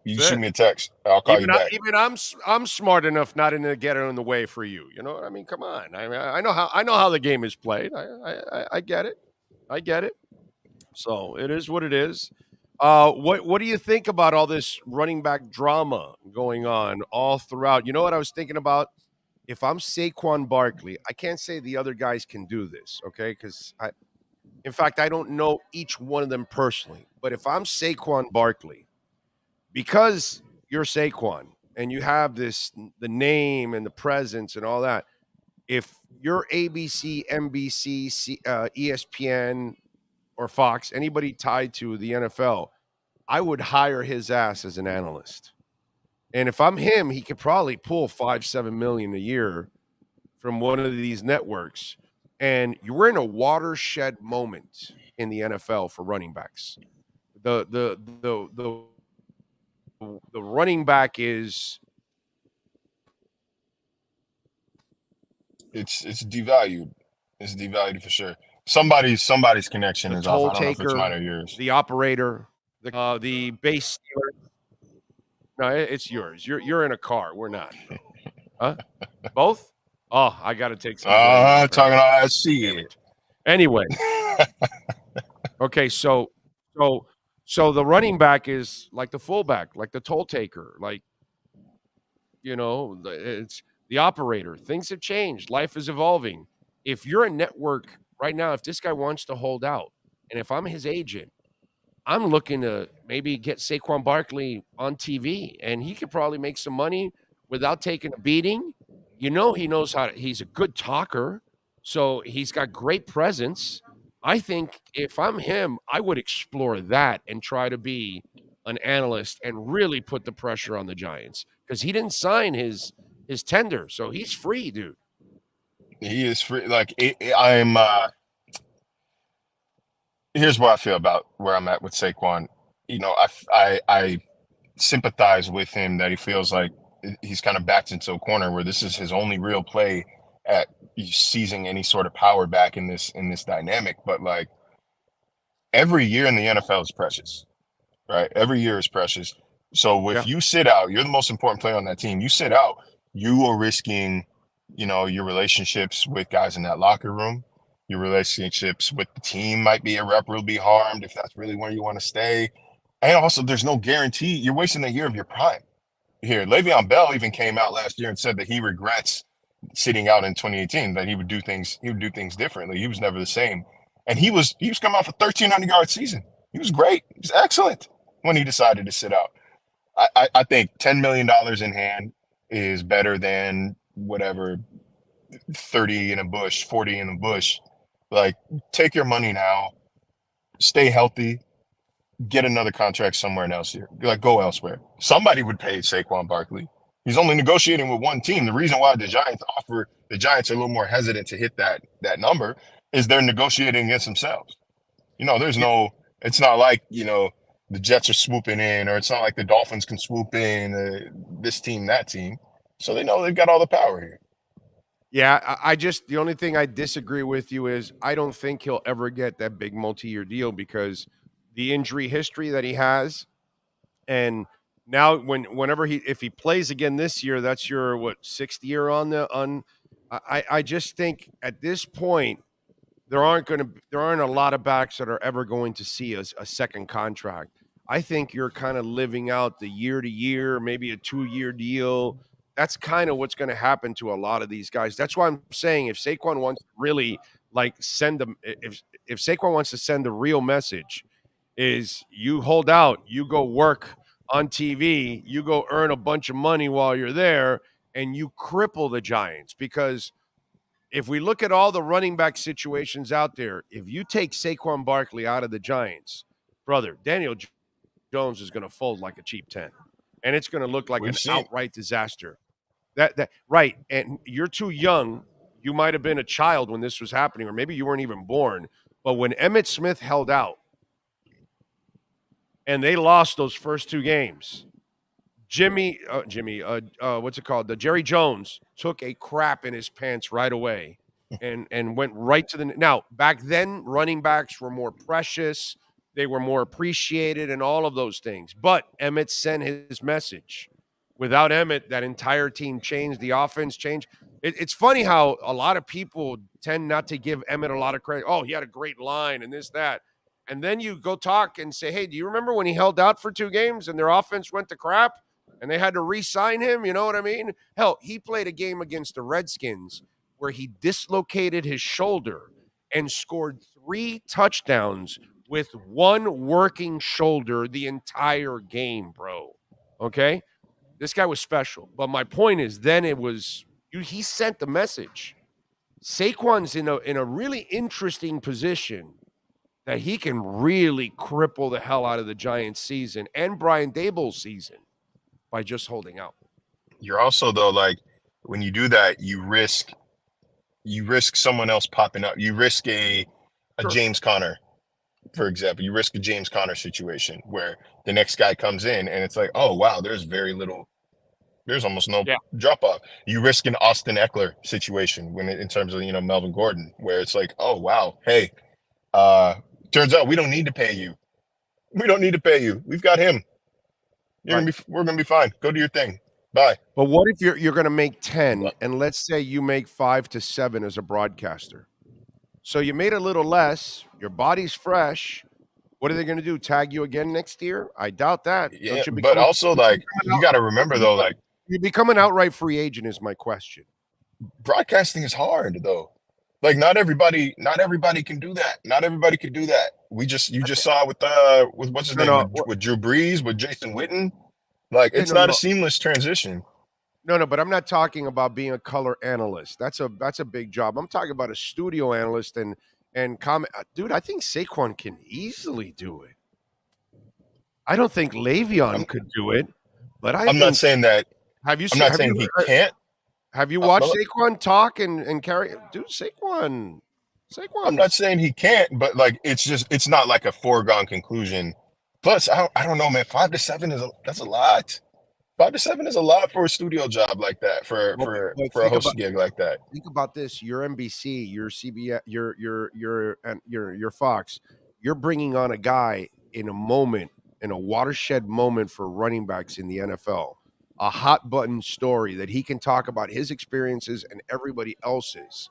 you shoot me a text. I'll call you back. Even I'm smart enough not to get in the way for you. You know what I mean? Come on. I know how the game is played. I get it. I get it. So it is what it is. What do you think about all this running back drama going on all throughout? You know what I was thinking about? If I'm Saquon Barkley, I can't say the other guys can do this, okay? Because in fact, I don't know each one of them personally. But if I'm Saquon Barkley, because you're Saquon and you have the name and the presence and all that, if you're ABC, NBC, ESPN, or Fox, anybody tied to the NFL, I would hire his ass as an analyst. And if I'm him, he could probably pull $5-7 million a year from one of these networks. And you're in a watershed moment in the NFL for running backs. The running back is it's devalued. It's devalued for sure. Somebody's connection is off. I don't know if it's mine or yours. The operator, the base stealer. No, it's yours. You're in a car. We're not. Huh? Both? Oh, I got to take some. Talking about shit. Anyway. Okay, so the running back is like the fullback, like the toll taker, like, it's the operator. Things have changed. Life is evolving. If you're a network right now, if this guy wants to hold out, and if I'm his agent, I'm looking to maybe get Saquon Barkley on TV, and he could probably make some money without taking a beating. He knows he's a good talker, so he's got great presence. I think if I'm him, I would explore that and try to be an analyst and really put the pressure on the Giants because he didn't sign his tender, so he's free, dude. He is free. Like here's what I feel about where I'm at with Saquon. I sympathize with him that he feels like he's kind of backed into a corner where this is his only real play at seizing any sort of power back in this dynamic. But like every year in the NFL is precious, right? Every year is precious. So if you sit out, you're the most important player on that team. You sit out, you are risking, your relationships with guys in that locker room. Your relationships with the team might be irreparably harmed if that's really where you want to stay. And also, there's no guarantee. You're wasting a year of your prime. Here, Le'Veon Bell even came out last year and said that he regrets sitting out in 2018, that he would do things differently. He was never the same. And he was coming off a 1,300-yard season. He was great. He was excellent when he decided to sit out. I think $10 million in hand is better than whatever 30 in a bush, 40 in a bush. Like, take your money now, stay healthy, get another contract somewhere else here. Like, go elsewhere. Somebody would pay Saquon Barkley. He's only negotiating with one team. The reason why the Giants are a little more hesitant to hit that number is they're negotiating against themselves. It's not like, the Jets are swooping in, or it's not like the Dolphins can swoop in, this team, that team. So they know they've got all the power here. Yeah, the only thing I disagree with you is I don't think he'll ever get that big multi-year deal because the injury history that he has, and now whenever if he plays again this year, that's your sixth year on. I just think at this point there aren't a lot of backs that are ever going to see a second contract. I think you're kind of living out the year to year, maybe a 2-year deal. That's kind of what's going to happen to a lot of these guys. That's why I'm saying if Saquon wants to really send them, if Saquon wants to send the real message, is you hold out, you go work on TV, you go earn a bunch of money while you're there, and you cripple the Giants. Because if we look at all the running back situations out there, if you take Saquon Barkley out of the Giants, brother, Daniel Jones is going to fold like a cheap 10, and it's going to look like outright disaster. That right, and you're too young. You might have been a child when this was happening, or maybe you weren't even born. But when Emmitt Smith held out, and they lost those first 2 games, the Jerry Jones took a crap in his pants right away, and went right to the. Now back then, running backs were more precious. They were more appreciated and all of those things. But Emmitt sent his message. Without Emmitt, that entire team changed. The offense changed. It's funny how a lot of people tend not to give Emmitt a lot of credit. Oh, he had a great line and this, that. And then you go talk and say, hey, do you remember when he held out for 2 games and their offense went to crap and they had to re-sign him? You know what I mean? Hell, he played a game against the Redskins where he dislocated his shoulder and scored 3 touchdowns with 1 working shoulder the entire game, bro. Okay? This guy was special. But my point is, then he sent the message. Saquon's in a really interesting position that he can really cripple the hell out of the Giants season and Brian Daboll's season by just holding out. You're also, though, like, when you do that, you risk someone else popping up. You risk a James Conner, for example. You risk a James Conner situation where the next guy comes in and it's like, oh, wow, there's almost no drop off. You risk an Austin Eckler situation in terms of, Melvin Gordon, where it's like, oh, wow, hey, turns out we don't need to pay you. We don't need to pay you. We've got him. We're going to be fine. Go do your thing. Bye. But what if you're going to make 10 and let's say you make 5 to 7 as a broadcaster? So you made a little less. Your body's fresh. What are they going to do? Tag you again next year? I doubt that. Yeah, but also, like, you got to remember, though, like, you become an outright free agent is my question. Broadcasting is hard, though. Like, not everybody can do that. Not everybody could do that. You just saw with what's his name, with Drew Brees, with Jason Witten. Like, it's not a seamless transition. No, but I'm not talking about being a color analyst. That's a big job. I'm talking about a studio analyst and comment. Dude, I think Saquon can easily do it. I don't think Le'Veon could do it, but I'm not saying that. Have you? I'm not saying he can't. Have you watched Saquon talk and carry? Dude, Saquon. I'm not saying he can't, but like it's not like a foregone conclusion. Plus, I don't know, man. 5 to 7 that's a lot. 5 to 7 is a lot for a studio job like that, for a host gig like that. Think about this: your NBC, your CBS, your Fox. You're bringing on a guy in a watershed moment for running backs in the NFL. A hot button story that he can talk about his experiences and everybody else's.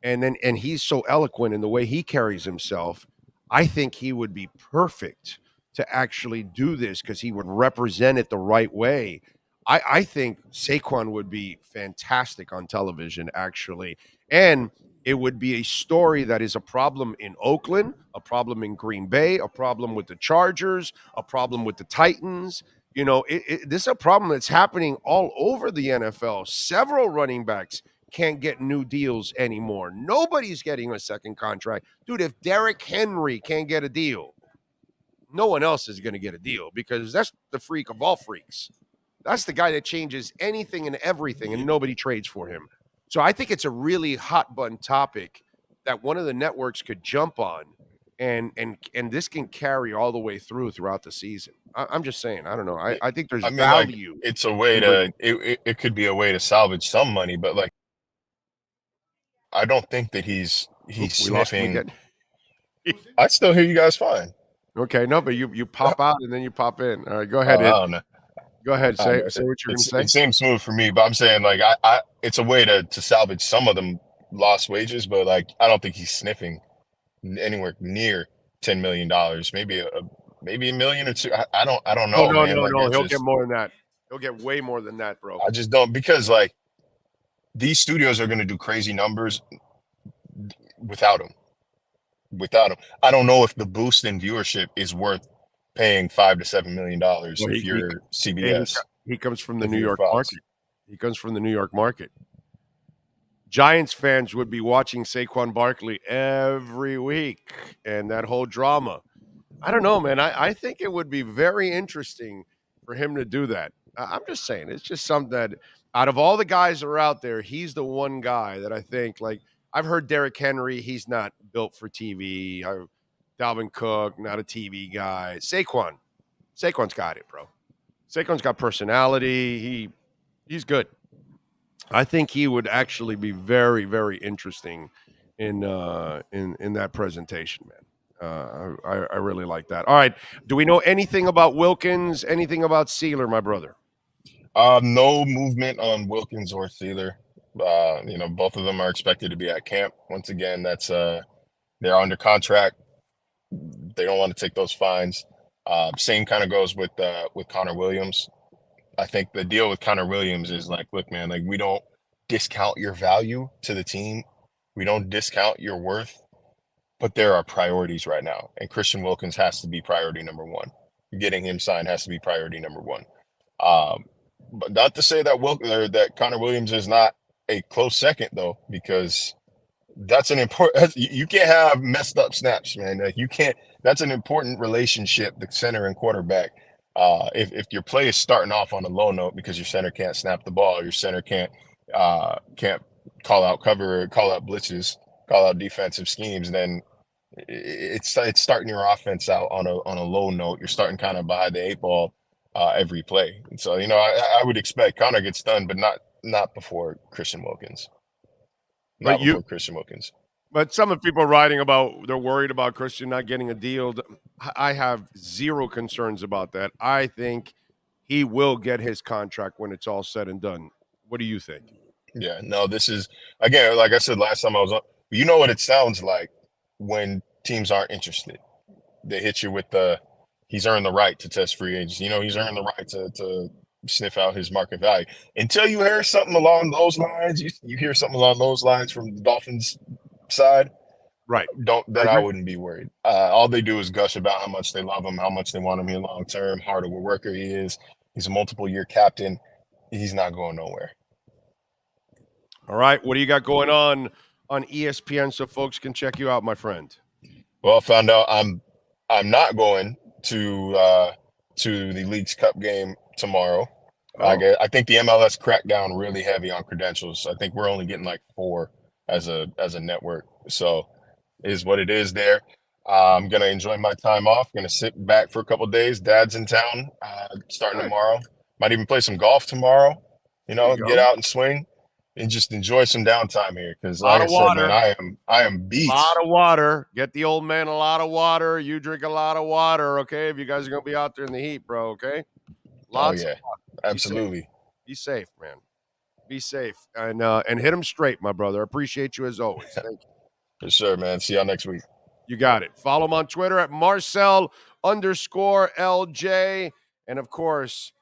And he's so eloquent in the way he carries himself. I think he would be perfect to actually do this because he would represent it the right way. I think Saquon would be fantastic on television, actually. And it would be a story that is a problem in Oakland, a problem in Green Bay, a problem with the Chargers, a problem with the Titans. This is a problem that's happening all over the NFL. Several running backs can't get new deals anymore. Nobody's getting a second contract. Dude, if Derrick Henry can't get a deal, no one else is going to get a deal because that's the freak of all freaks. That's the guy that changes anything and everything, and nobody trades for him. So I think it's a really hot button topic that one of the networks could jump on, and this can carry all the way throughout the season. I'm just saying. I don't know. I think there's value. Like, it's a way to it could be a way to salvage some money, but like I don't think that he's sniffing. I still hear you guys fine. Okay, no, but you pop out and then you pop in. All right, go ahead. I don't know. Go ahead, say what you're going to say. It seems smooth for me, but I'm saying like I it's a way to salvage some of them lost wages, but like I don't think he's sniffing anywhere near $10 million. Maybe a million or two. I don't know. No, man. no. He'll get more than that. He'll get way more than that, bro. I just don't, because like these studios are going to do crazy numbers without him. I don't know if the boost in viewership is worth paying $5 to $7 million if you're CBS. He comes from the New York market. He comes from the New York market. Giants fans would be watching Saquon Barkley every week, and that whole drama. I don't know, man. I think it would be very interesting for him to do that. I'm just saying, it's just something that out of all the guys that are out there, he's the one guy that I think, like, I've heard Derrick Henry, he's not built for TV. Dalvin Cook, not a TV guy. Saquon's got it, bro. Saquon's got personality. He's good. I think he would actually be very, very interesting in that presentation, man. I really like that. All right. Do we know anything about Wilkins? Anything about Sealer, my brother? No movement on Wilkins or Sealer. Both of them are expected to be at camp. Once again, that's they're under contract. They don't want to take those fines. Same kind of goes with Connor Williams. I think the deal with Connor Williams is like, look, man, like we don't discount your value to the team. We don't discount your worth, but there are priorities right now. And Christian Wilkins has to be priority number one. Getting him signed has to be priority number one. But not to say that Connor Williams is not a close second though, because that's an important, you can't have messed up snaps, man. Like you can't, that's an important relationship, the center and quarterback. If your play is starting off on a low note because your center can't snap the ball, your center can't call out cover, call out blitzes, call out defensive schemes, then it's starting your offense out on a low note. You're starting kind of behind the eight ball every play. And so, I would expect Connor gets done, but not before Christian Wilkins. Christian Wilkins. But some of people are writing about they're worried about Christian not getting a deal. I have zero concerns about that. I think he will get his contract when it's all said and done. What do you think? Yeah, no, this is, again, like I said last time I was on, you know what it sounds like when teams aren't interested. They hit you with he's earned the right to test free agents. He's earned the right to sniff out his market value. Until you hear something along those lines, you hear something along those lines from the Dolphins side, right? I wouldn't be worried. All they do is gush about how much they love him, how much they want him here long term, hard of a worker he is. He's a multiple year captain. He's not going nowhere. All right, what do you got going on ESPN so folks can check you out, my friend? Well, I found out I'm not going to the Leagues Cup game tomorrow. Oh. I think the MLS cracked down really heavy on credentials. I think we're only getting like 4 as a network. So it is what it is there. I'm going to enjoy my time off. Going to sit back for a couple of days. Dad's in town starting tomorrow. Might even play some golf tomorrow, get out and swing and just enjoy some downtime here. Because like I said, man, I am beat. A lot of water. Get the old man a lot of water. You drink a lot of water, okay? If you guys are going to be out there in the heat, bro, okay? Lots of water. Absolutely. Be safe, man. Be safe. And hit them straight, my brother. I appreciate you as always. Thank you. For sure, man. See y'all next week. You got it. Follow him on Twitter at Marcel_LJ. And, of course,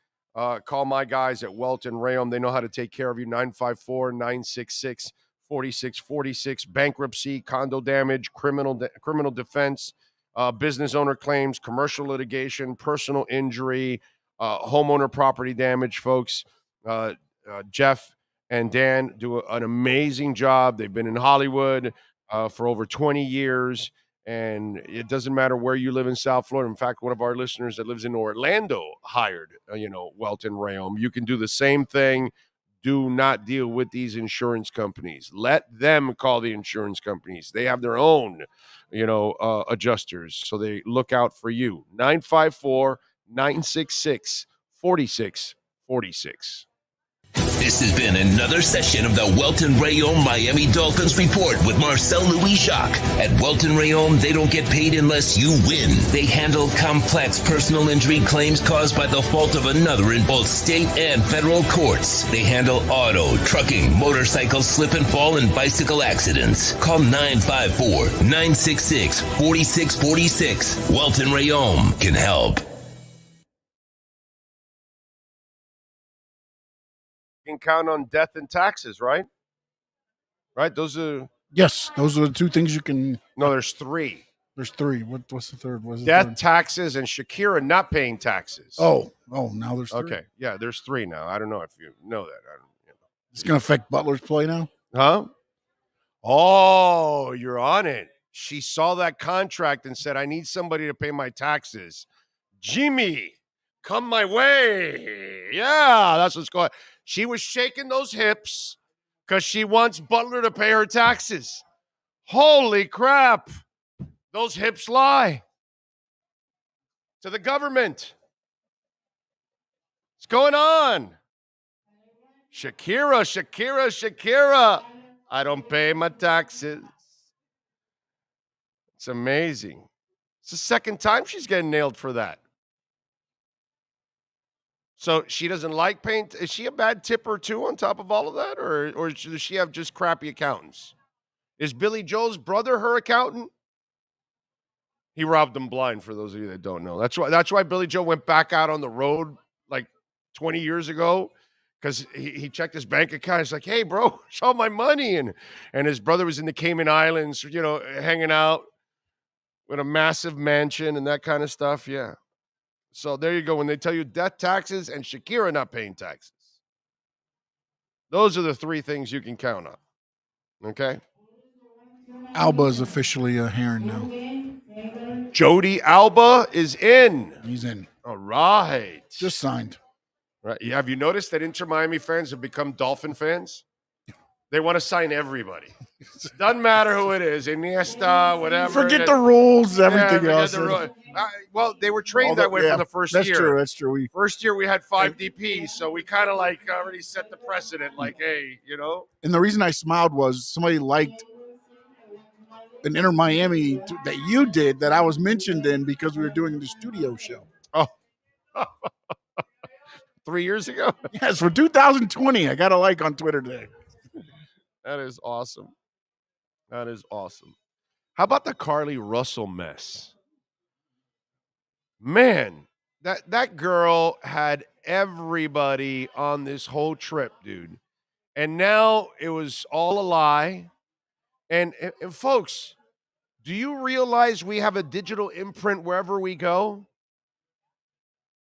call my guys at Welton Rayom. They know how to take care of you. 954-966-4646. Bankruptcy, condo damage, criminal defense, business owner claims, commercial litigation, personal injury, homeowner property damage, folks. Jeff and Dan do an amazing job. They've been in Hollywood for over 20 years. And it doesn't matter where you live in South Florida. In fact, one of our listeners that lives in Orlando hired, Welton Rayom. You can do the same thing. Do not deal with these insurance companies. Let them call the insurance companies. They have their own, adjusters. So they look out for you. 954-966-4646. This has been another session of the Welton Rayom Miami Dolphins Report with Marcel Louis-Jacques. At Welton Rayom, they don't get paid unless you win. They handle complex personal injury claims caused by the fault of another in both state and federal courts. They handle auto, trucking, motorcycle slip and fall, and bicycle accidents. Call 954-966-4646. Welton Rayom can help. Can count on death and taxes, right? Right? Those are the two things you can. No, there's three. There's three. What's the third? Death, taxes, and Shakira not paying taxes. Oh, now there's three. Okay, yeah, there's three now. I don't know if you know that. It's going to affect Butler's play now? Huh? Oh, you're on it. She saw that contract and said, I need somebody to pay my taxes. Jimmy, come my way. Yeah, that's what's going on. She was shaking those hips because she wants Butler to pay her taxes. Holy crap. Those hips lie to the government. What's going on? Shakira. I don't pay my taxes. It's amazing. It's the second time she's getting nailed for that. So she doesn't like paying. Is she a bad tipper too on top of all of that? Or does she have just crappy accountants? Is Billy Joel's brother her accountant? He robbed him blind, for those of you that don't know. That's why Billy Joel went back out on the road like 20 years ago, because he checked his bank account. He's like, hey, bro, show my money. And his brother was in the Cayman Islands, hanging out with a massive mansion and that kind of stuff. Yeah. So there you go. When they tell you death, taxes, and Shakira not paying taxes, those are the three things you can count on. Okay? Alba is officially a Heron now. Jody Alba is in. He's in. All right. Just signed. Right. Have you noticed that Inter Miami fans have become Dolphin fans? They want to sign everybody. Doesn't matter who it is. Iniesta, whatever. Forget the rules, everything else. Well, they were trained that way for the first year. That's true. First year we had 5 DPs, so we kind of already set the precedent. Hey, And the reason I smiled was somebody liked an Inter Miami that you did that I was mentioned in because we were doing the studio show. Oh. 3 years ago? Yes, for 2020. I got a like on Twitter today. That is awesome. How about the Carly Russell mess? Man, that girl had everybody on this whole trip, dude. And now it was all a lie. And folks, do you realize we have a digital imprint wherever we go?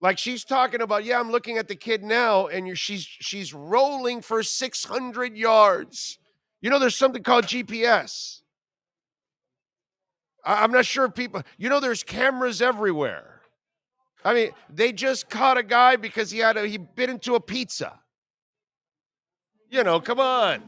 Like she's talking about, I'm looking at the kid now, and she's rolling for 600 yards. There's something called GPS. I'm not sure people, there's cameras everywhere. I mean, they just caught a guy because he bit into a pizza. Come on.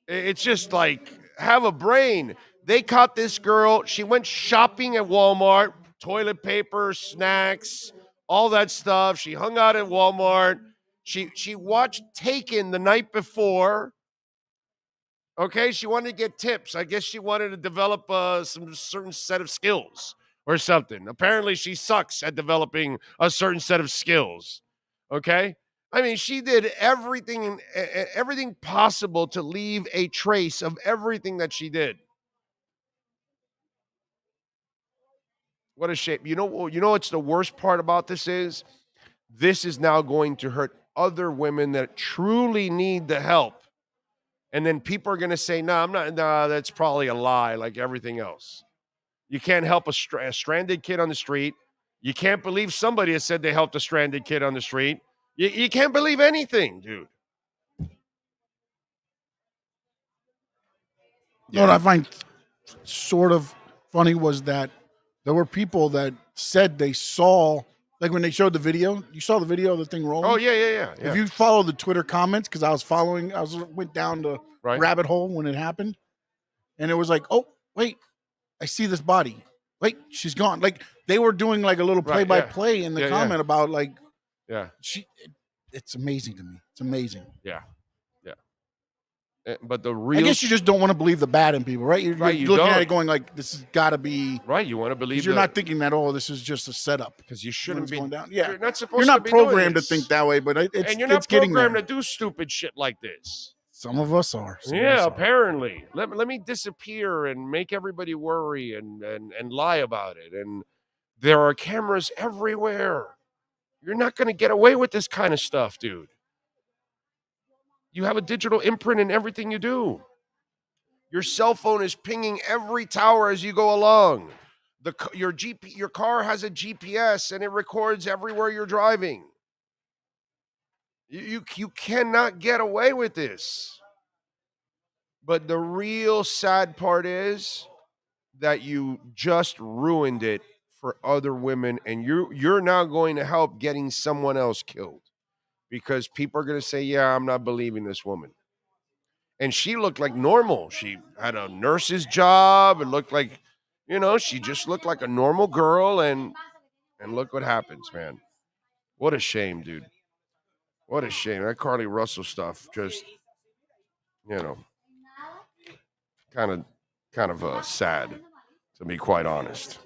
It's just like, have a brain. They caught this girl. She went shopping at Walmart, toilet paper, snacks, all that stuff. She hung out at Walmart. She watched Taken the night before. Okay, she wanted to get tips. I guess she wanted to develop some certain set of skills or something. Apparently, she sucks at developing a certain set of skills. Okay? I mean, she did everything possible to leave a trace of everything that she did. What a shame. You know what's the worst part about this is? This is now going to hurt other women that truly need the help. And then people are going to say, no, that's probably a lie, like everything else. You can't help a stranded kid on the street. You can't believe somebody has said they helped a stranded kid on the street. You can't believe anything, dude. You know what I find sort of funny was that there were people that said they saw, like when they showed the video, you saw the video of the thing rolling. Oh yeah. If you follow the Twitter comments, because went down the rabbit hole when it happened, and it was like, oh wait, I see this body. Wait, she's gone. Like they were doing like a little play-by-play in the comment about like, it's amazing to me. It's amazing. Yeah. But the real, I guess you just don't want to believe the bad in people, right? You're looking at it going like, this has got to be right. You want to believe you're not thinking that this is just a setup because you shouldn't be going down. Yeah, you're not supposed. You're not to be programmed to think that way, but and you're not programmed to do stupid shit like this. Some of us are. Apparently. Let me disappear and make everybody worry and lie about it. And there are cameras everywhere. You're not going to get away with this kind of stuff, dude. You have a digital imprint in everything you do. Your cell phone is pinging every tower as you go along. Your car has a GPS and it records everywhere you're driving. You cannot get away with this. But the real sad part is that you just ruined it for other women, and you're now going to help getting someone else killed because people are going to say, yeah, I'm not believing this woman. And she looked like normal. She had a nurse's job. It looked like, she just looked like a normal girl. And look what happens, man. What a shame, dude. What a shame. That Carly Russell stuff just, kind of sad, to be quite honest.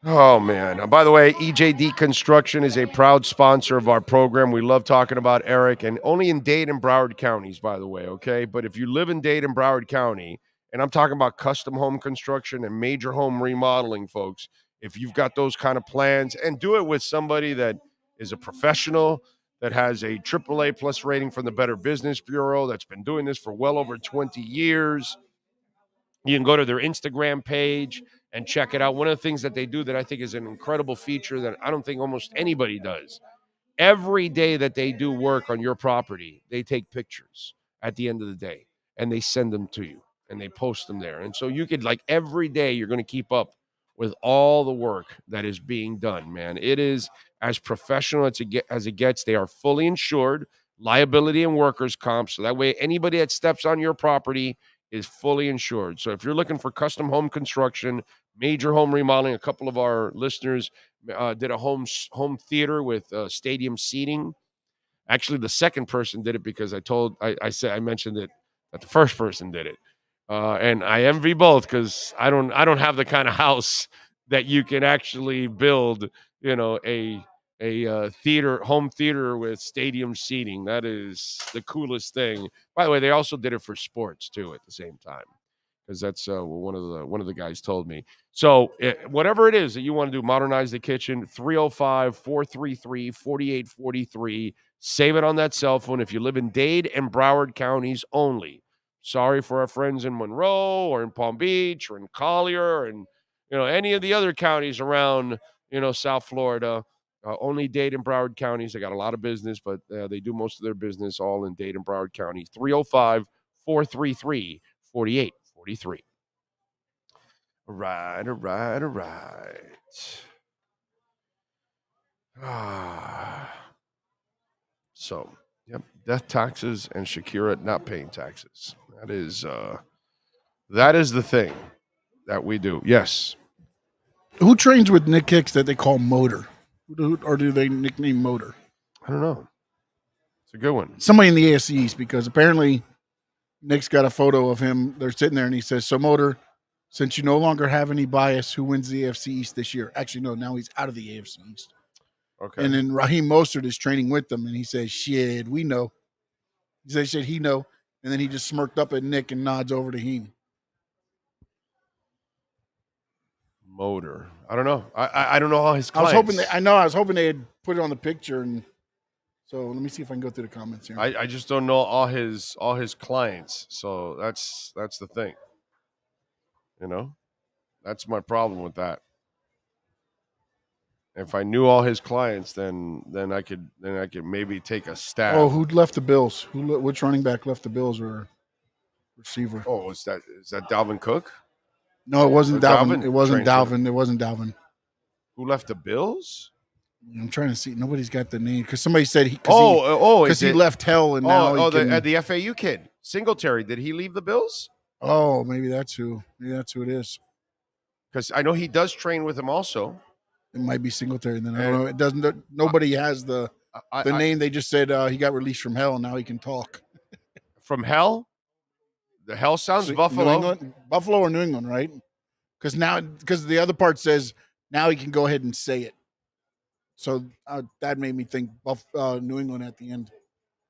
Oh, man. By the way, EJD Construction is a proud sponsor of our program. We love talking about Eric, and only in Dade and Broward counties, by the way, okay? But if you live in Dade and Broward County, and I'm talking about custom home construction and major home remodeling, folks, if you've got those kind of plans, and do it with somebody that is a professional, that has a AAA plus rating from the Better Business Bureau, that's been doing this for well over 20 years. You can go to their Instagram page and check it out. One of the things that they do that I think is an incredible feature that I don't think almost anybody does. Every day that they do work on your property, they take pictures at the end of the day and they send them to you and they post them there. And so you could, like, every day you're going to keep up with all the work that is being done, man. It is as professional as it gets. They are fully insured, liability and workers' comp. So that way anybody that steps on your property is fully insured. So if you're looking for custom home construction, major home remodeling, a couple of our listeners did a home theater with stadium seating. Actually, the second person did it because I mentioned it that the first person did it, and I envy both because I don't have the kind of house that you can actually build. A home theater with stadium seating. That is the coolest thing. By the way, they also did it for sports too at the same time, because that's one of the guys told me. So whatever it is that you want to do, modernize the kitchen, 305-433-4843. Save it on that cell phone if you live in Dade and Broward counties only. Sorry for our friends in Monroe or in Palm Beach or in Collier and any of the other counties around South Florida. Only Dade and Broward counties. They got a lot of business, but they do most of their business all in Dade and Broward counties. 305-433-4843. All right. So, yep, death taxes and Shakira not paying taxes. That is the thing that we do. Yes. Who trains with Nick Hicks that they call Motor? Or do they nickname Motor? I don't know. It's a good one. Somebody in the AFC East, because apparently Nick's got a photo of him. They're sitting there and he says, so Motor, since you no longer have any bias, who wins the AFC East this year? Actually, no, now he's out of the AFC East. Okay. And then Raheem Mostert is training with them, and he says, shit, we know. He says, shit, he know. And then he just smirked up at Nick and nods over to him. Motor. I don't know. I don't know how his clients. I was hoping they had put it on the picture, and so let me see if I can go through the comments here. I just don't know all his clients. So that's the thing. That's my problem with that. If I knew all his clients, then I could maybe take a stab. Oh, who left the Bills? Which running back left the Bills? Or receiver. Oh, is that Dalvin Cook? No, it wasn't Dalvin. It wasn't trained Dalvin. It wasn't Dalvin. Who left the Bills? I'm trying to see. Nobody's got the name because somebody said because he left hell and now the FAU kid Singletary. Did he leave the Bills? Oh, maybe that's who. Maybe that's who it is. Because I know he does train with him also. It might be Singletary. Then I don't know. It doesn't. Nobody has the name. They just said he got released from hell and now he can talk. From hell? The hell sounds Buffalo. Buffalo or New England, right? Because the other part says now he can go ahead and say it. So that made me think New England at the end.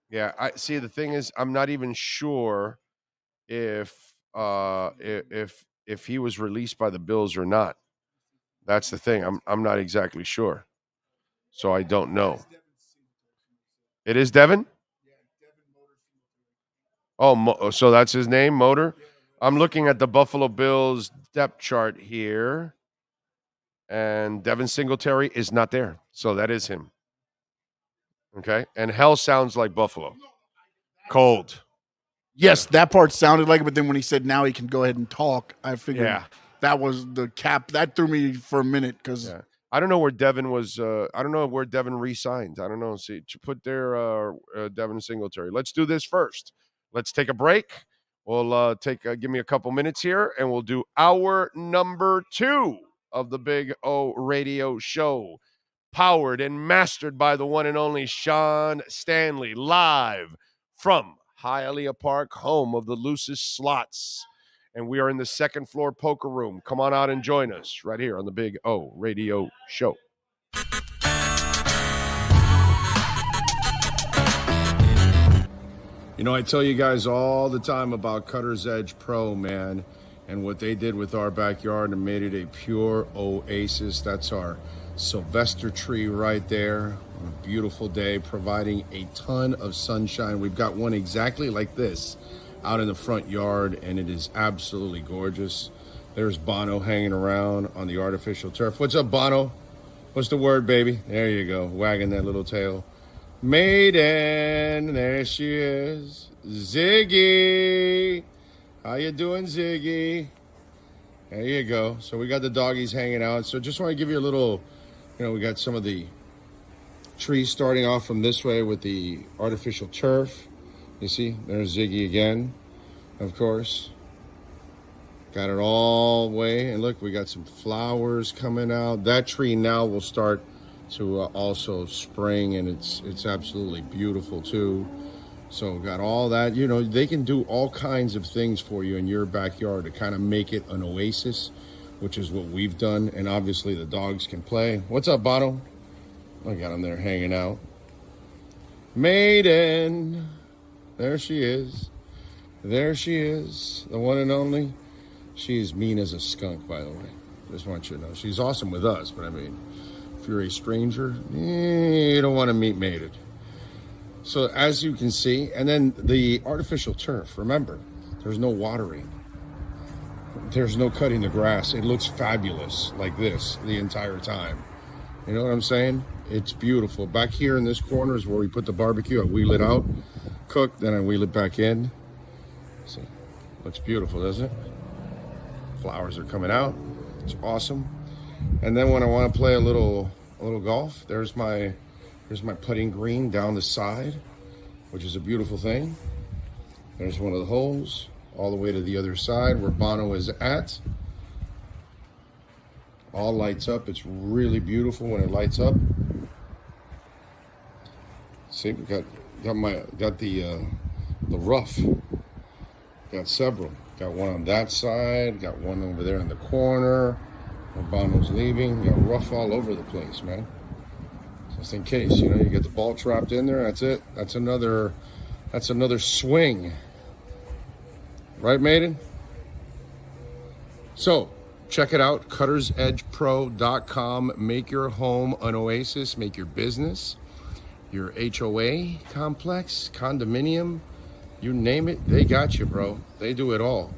Yeah, I see. The thing is, I'm not even sure if he was released by the Bills or not. That's the thing. I'm not exactly sure, so I don't know. It is Devin. Oh, so that's his name, Motor. I'm looking at the Buffalo Bills depth chart here, and Devin Singletary is not there. So that is him. Okay. And hell sounds like Buffalo. Cold. Yes, that part sounded like it, but then when he said now he can go ahead and talk, I figured that was the cap. That threw me for a minute because I don't know where Devin was. I don't know where Devin re-signed. I don't know. See, to put there Devin Singletary. Let's do this first. Let's take a break. We'll give me a couple minutes here, and we'll do hour number 2 of the Big O Radio Show, powered and mastered by the one and only Sean Stanley, live from Hialeah Park, home of the loosest slots. And we are in the second floor poker room. Come on out and join us right here on the Big O Radio Show. You know, I tell you guys all the time about Cutter's Edge Pro, man, and what they did with our backyard and made it a pure oasis. That's our Sylvester tree right there on a beautiful day, providing a ton of sunshine. We've got one exactly like this out in the front yard, and it is absolutely gorgeous. There's Bono hanging around on the artificial turf. What's up, Bono? What's the word, baby? There you go, wagging that little tail. Maiden, there she is. Ziggy. How you doing, Ziggy? There you go. So we got the doggies hanging out. So just want to give you a little, we got some of the trees starting off from this way with the artificial turf. You see, there's Ziggy again, of course. Got it all the way. And look, we got some flowers coming out. That tree now will start to also spring, and it's absolutely beautiful too. So got all that. They can do all kinds of things for you in your backyard to kind of make it an oasis, which is what we've done. And obviously the dogs can play. What's up, Bono? I got him there hanging out. Maiden. There she is. There she is. The one and only. She's mean as a skunk, by the way. Just want you to know. She's awesome with us, but I mean, if you're a stranger, you don't want to meet mated. So as you can see, and then the artificial turf, remember, there's no watering. There's no cutting the grass. It looks fabulous like this the entire time. You know what I'm saying? It's beautiful. Back here in this corner is where we put the barbecue. I wheel it out, cook, then I wheel it back in. See, looks beautiful, doesn't it? Flowers are coming out. It's awesome. And then when I want to play a little golf, there's my putting green down the side, which is a beautiful thing. There's one of the holes all the way to the other side where Bono is at. All lights up. It's really beautiful when it lights up. See, we got the rough. Got several. Got one on that side. Got one over there in the corner. When Bono's leaving, got rough all over the place, man. Just in case, you get the ball trapped in there. That's it. That's another swing. Right, Maiden? So, check it out, cuttersedgepro.com. Make your home an oasis. Make your business, your HOA complex, condominium, you name it, they got you, bro. They do it all.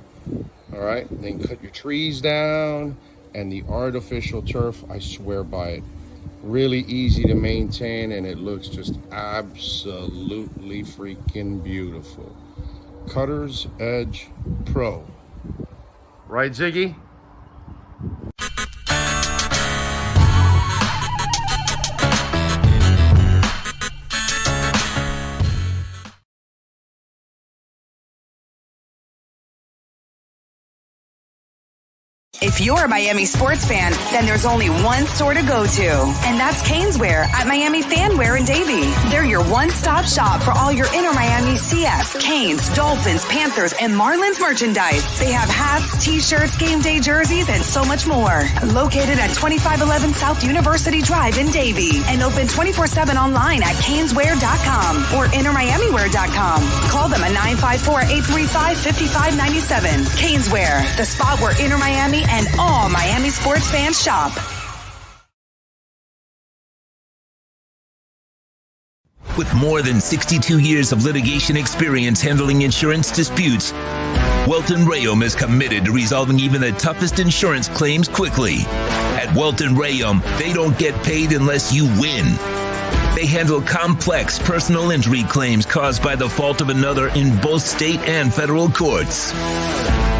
All right? Then cut your trees down, and the artificial turf, I swear by it. Really easy to maintain, and it looks just absolutely freaking beautiful. Cutter's Edge Pro. Right, Ziggy? If you're a Miami sports fan, then there's only one store to go to, and that's Caneswear at Miami Fanwear in Davie. They're your one-stop shop for all your inner Miami CF, Canes, Dolphins, Panthers, and Marlins merchandise. They have hats, t-shirts, game day jerseys, and so much more. Located at 2511 South University Drive in Davie, and open 24/7 online at caneswear.com or innermiamiwear.com. Call them at 954-835-5597. Caneswear, the spot where inner Miami and all Miami sports fans shop. With more than 62 years of litigation experience handling insurance disputes, Welton Rayom is committed to resolving even the toughest insurance claims quickly. At Welton Rayom, they don't get paid unless you win. They handle complex personal injury claims caused by the fault of another in both state and federal courts.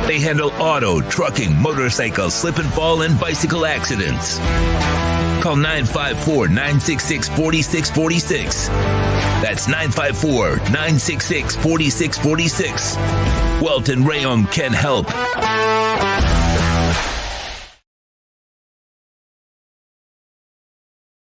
They handle auto, trucking, motorcycle, slip and fall, and bicycle accidents. Call 954-966-4646. That's 954-966-4646. Welton Rayom can help.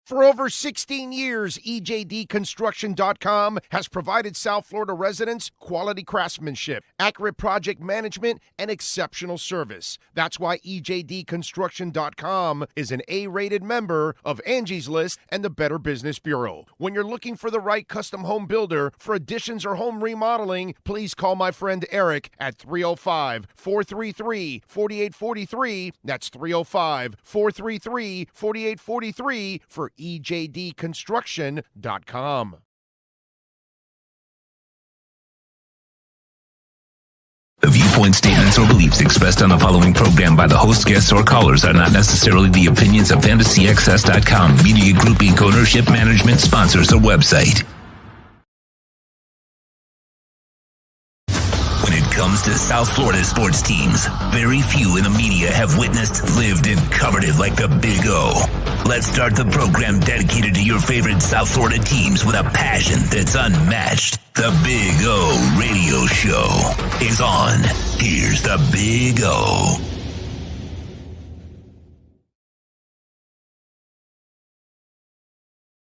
For over 16 years, EJDconstruction.com has provided South Florida residents quality craftsmanship, accurate project management, and exceptional service. That's why EJDconstruction.com is an A-rated member of Angie's List and the Better Business Bureau. When you're looking for the right custom home builder for additions or home remodeling, please call my friend Eric at 305-433-4843. That's 305-433-4843 for EJDconstruction.com. The viewpoint, statements, or beliefs expressed on the following program by the host, guests, or callers are not necessarily the opinions of FantasyXS.com, Media Group Inc. ownership, management, sponsors, or website. When it comes to South Florida sports teams, very few in the media have witnessed, lived, and covered it like the Big O. Let's start the program dedicated to your favorite South Florida teams with a passion that's unmatched. The Big O Radio Show is on. Here's the Big O.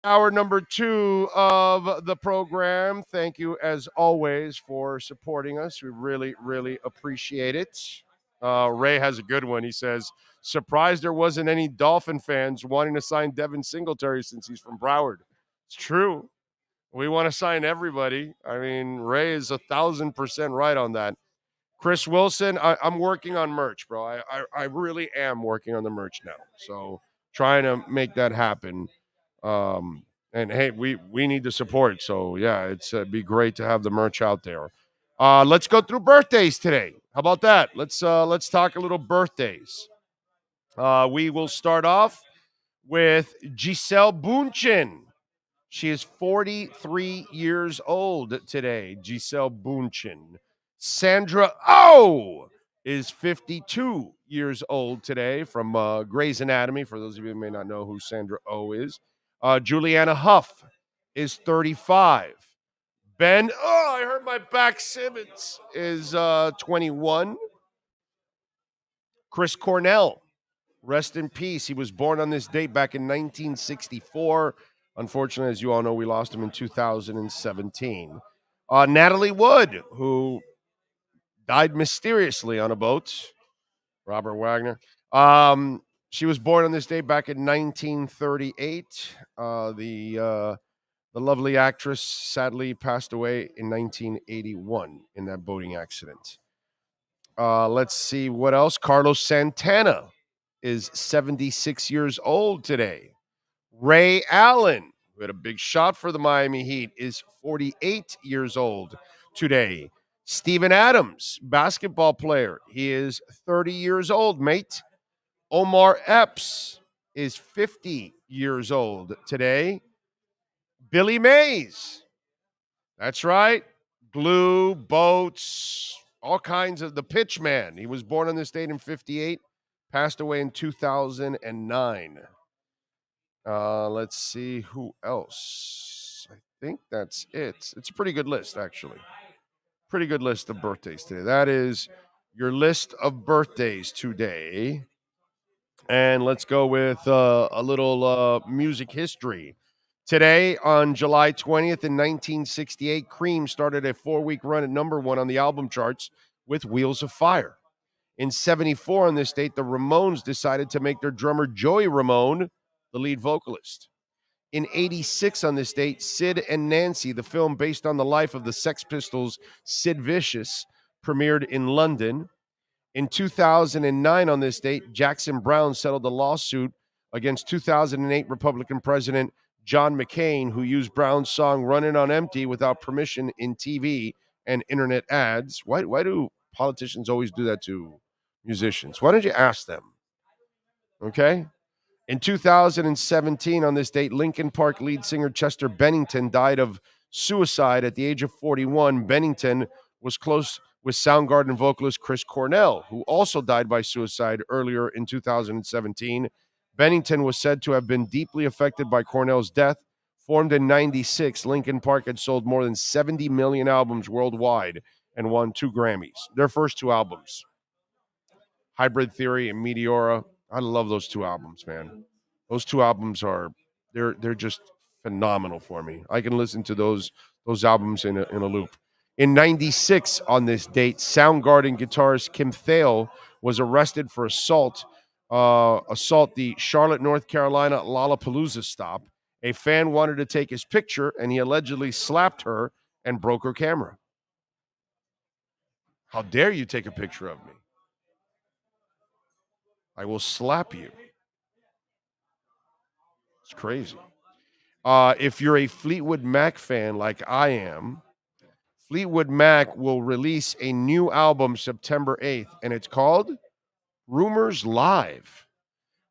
Hour number 2 of the program. Thank you, as always, for supporting us. We really, really appreciate it. Ray has a good one. He says, surprised there wasn't any Dolphin fans wanting to sign Devin Singletary since he's from Broward. It's true. We want to sign everybody. I mean, Ray is 1,000% right on that. Chris Wilson, I'm working on merch, bro. I really am working on the merch now. So trying to make that happen. And hey, we need the support. So yeah, it'd be great to have the merch out there. Let's go through birthdays today. How about that? Let's talk a little birthdays. We will start off with Giselle Bündchen. She is 43 years old today. Giselle Bündchen. Sandra Oh is 52 years old today from Grey's Anatomy. For those of you who may not know who Sandra Oh is. Juliana Huff is 35. I hurt my back. Simmons is 21. Chris Cornell, rest in peace. He was born on this date back in 1964. Unfortunately, as you all know, we lost him in 2017. Natalie Wood, who died mysteriously on a boat. Robert Wagner. She was born on this day back in 1938. The lovely actress sadly passed away in 1981 in that boating accident. Let's see what else. Carlos Santana is 76 years old today. Ray Allen, who had a big shot for the Miami Heat, is 48 years old today. Steven Adams, basketball player, he is 30 years old, mate. Omar Epps is 50 years old today. Billy Mays, that's right. glue, boats, all kinds of the pitch man. He was born on this date in 58, passed away in 2009. Let's see who else. I think that's it. It's a pretty good list, actually. Pretty good list of birthdays today. That is your list of birthdays today. And let's go with a little music history. Today, on July 20th in 1968, Cream started a 4-week run at number one on the album charts with Wheels of Fire. In 74, on this date, the Ramones decided to make their drummer Joey Ramone the lead vocalist. In 86, on this date, Sid and Nancy, the film based on the life of the Sex Pistols' Sid Vicious, premiered in London. In 2009, on this date, Jackson Browne settled a lawsuit against 2008 Republican President John McCain, who used Brown's song Running on Empty without permission in TV and internet ads. Why do politicians always do that to musicians? Why don't you ask them? Okay? In 2017, on this date, Linkin Park lead singer Chester Bennington died of suicide at the age of 41. Bennington was close with Soundgarden vocalist Chris Cornell, who also died by suicide earlier in 2017. Bennington was said to have been deeply affected by Cornell's death. Formed in 96, Linkin Park had sold more than 70 million albums worldwide and won 2 Grammys. Their first 2 albums, Hybrid Theory and Meteora. I love those 2 albums, man. Those 2 albums they're just phenomenal for me. I can listen to those albums in a loop. In 96, on this date, Soundgarden guitarist Kim Thale was arrested for assault the Charlotte, North Carolina Lollapalooza stop. A fan wanted to take his picture, and he allegedly slapped her and broke her camera. How dare you take a picture of me? I will slap you. It's crazy. If you're a Fleetwood Mac fan like I am, Fleetwood Mac will release a new album September 8th, and it's called Rumors Live.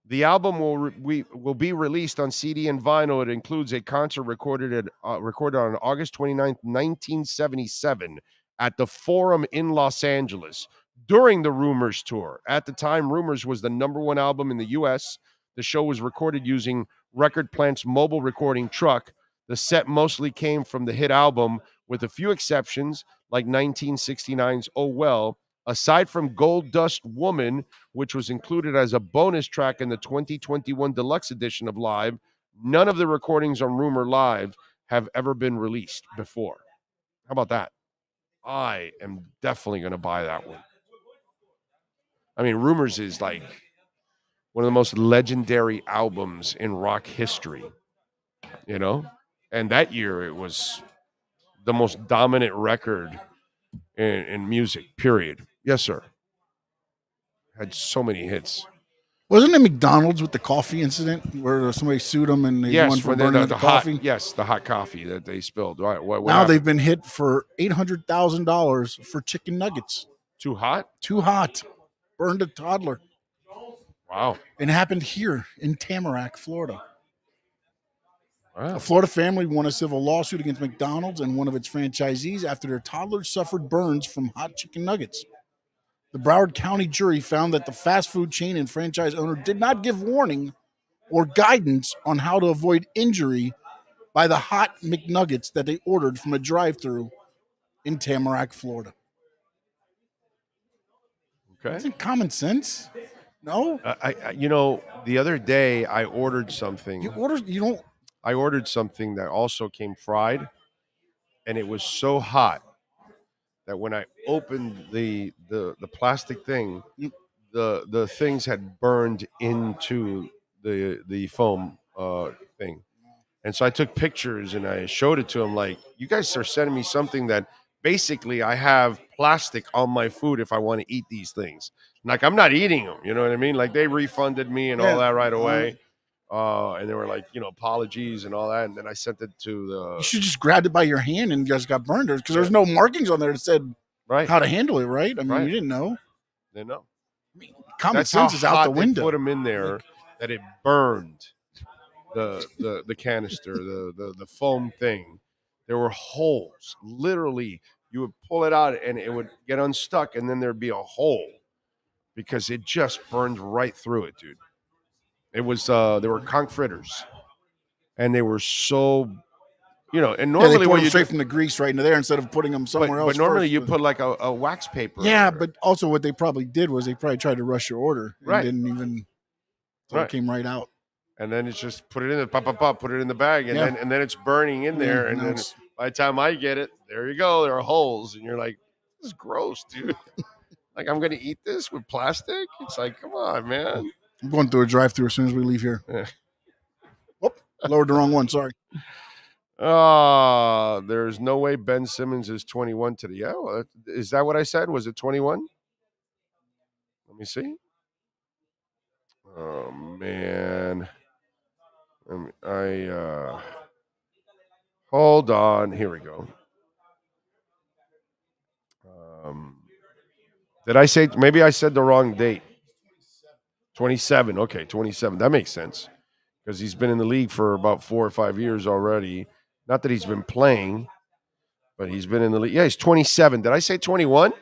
The album will be released on CD and vinyl. It includes a concert recorded on August 29th, 1977 at the Forum in Los Angeles during the Rumors tour. At the time, Rumors was the number one album in the U.S. The show was recorded using Record Plant's mobile recording truck. The set mostly came from the hit album, with a few exceptions, like 1969's Oh Well. Aside from Gold Dust Woman, which was included as a bonus track in the 2021 deluxe edition of Live, none of the recordings on Rumor Live have ever been released before. How about that? I am definitely going to buy that one. I mean, Rumors is like one of the most legendary albums in rock history, you know? And that year it was the most dominant record in music, period. Yes, sir. Had so many hits. Wasn't it McDonald's with the coffee incident where somebody sued them and they won for burning the coffee? Yes, the hot coffee that they spilled. Right. What now happened? They've been hit for $800,000 for chicken nuggets. Too hot? Too hot. Burned a toddler. Wow. It happened here in Tamarack, Florida. Wow. A Florida family won a civil lawsuit against McDonald's and one of its franchisees after their toddler suffered burns from hot chicken nuggets. The Broward County jury found that the fast food chain and franchise owner did not give warning or guidance on how to avoid injury by the hot McNuggets that they ordered from a drive-thru in Tamarack, Florida. Okay. Isn't common sense? No? The other day I ordered something. I ordered something that also came fried, and it was so hot that when I opened the plastic thing, the things had burned into the foam thing. And so I took pictures and I showed it to him, like, you guys are sending me something that basically I have plastic on my food if I want to eat these things. Like, I'm not eating them, you know what I mean? Like, they refunded me and all that right away. And they were like, apologies and all that. And then I sent it to the... You should just grabbed it by your hand and just got burned. Because there's no markings on there that said how to handle it, right? I mean, you didn't know. Didn't know. I mean, common sense is out the window. They put them in there that it burned the canister, the foam thing. There were holes, literally you would pull it out and it would get unstuck, and then there'd be a hole because it just burned right through it, dude. It was they were conch fritters, and they were so, and normally they pour when them you straight from the grease right into there instead of putting them somewhere else. But normally first. you put like a wax paper. Yeah, but also what they probably did was they probably tried to rush your order and Right. didn't even. So it came right out. And then it's just put it in the put it in the bag, and then it's burning in there, and then by the time I get it, there you go. There are holes, and you're like, "This is gross, dude." Like, I'm gonna eat this with plastic? It's like, come on, man. I'm going through a drive-through as soon as we leave here. Oh, lowered the wrong one. Sorry. There's no way Ben Simmons is 21 today. Yeah, well, is that what I said? Was it 21? Let me see. Oh man. Hold on. Here we go. Did I say, maybe I said the wrong date? 27. Okay, 27. That makes sense because he's been in the league for about 4 or 5 years already. Not that he's been playing, but he's been in the league. Yeah, he's 27. Did I say 21?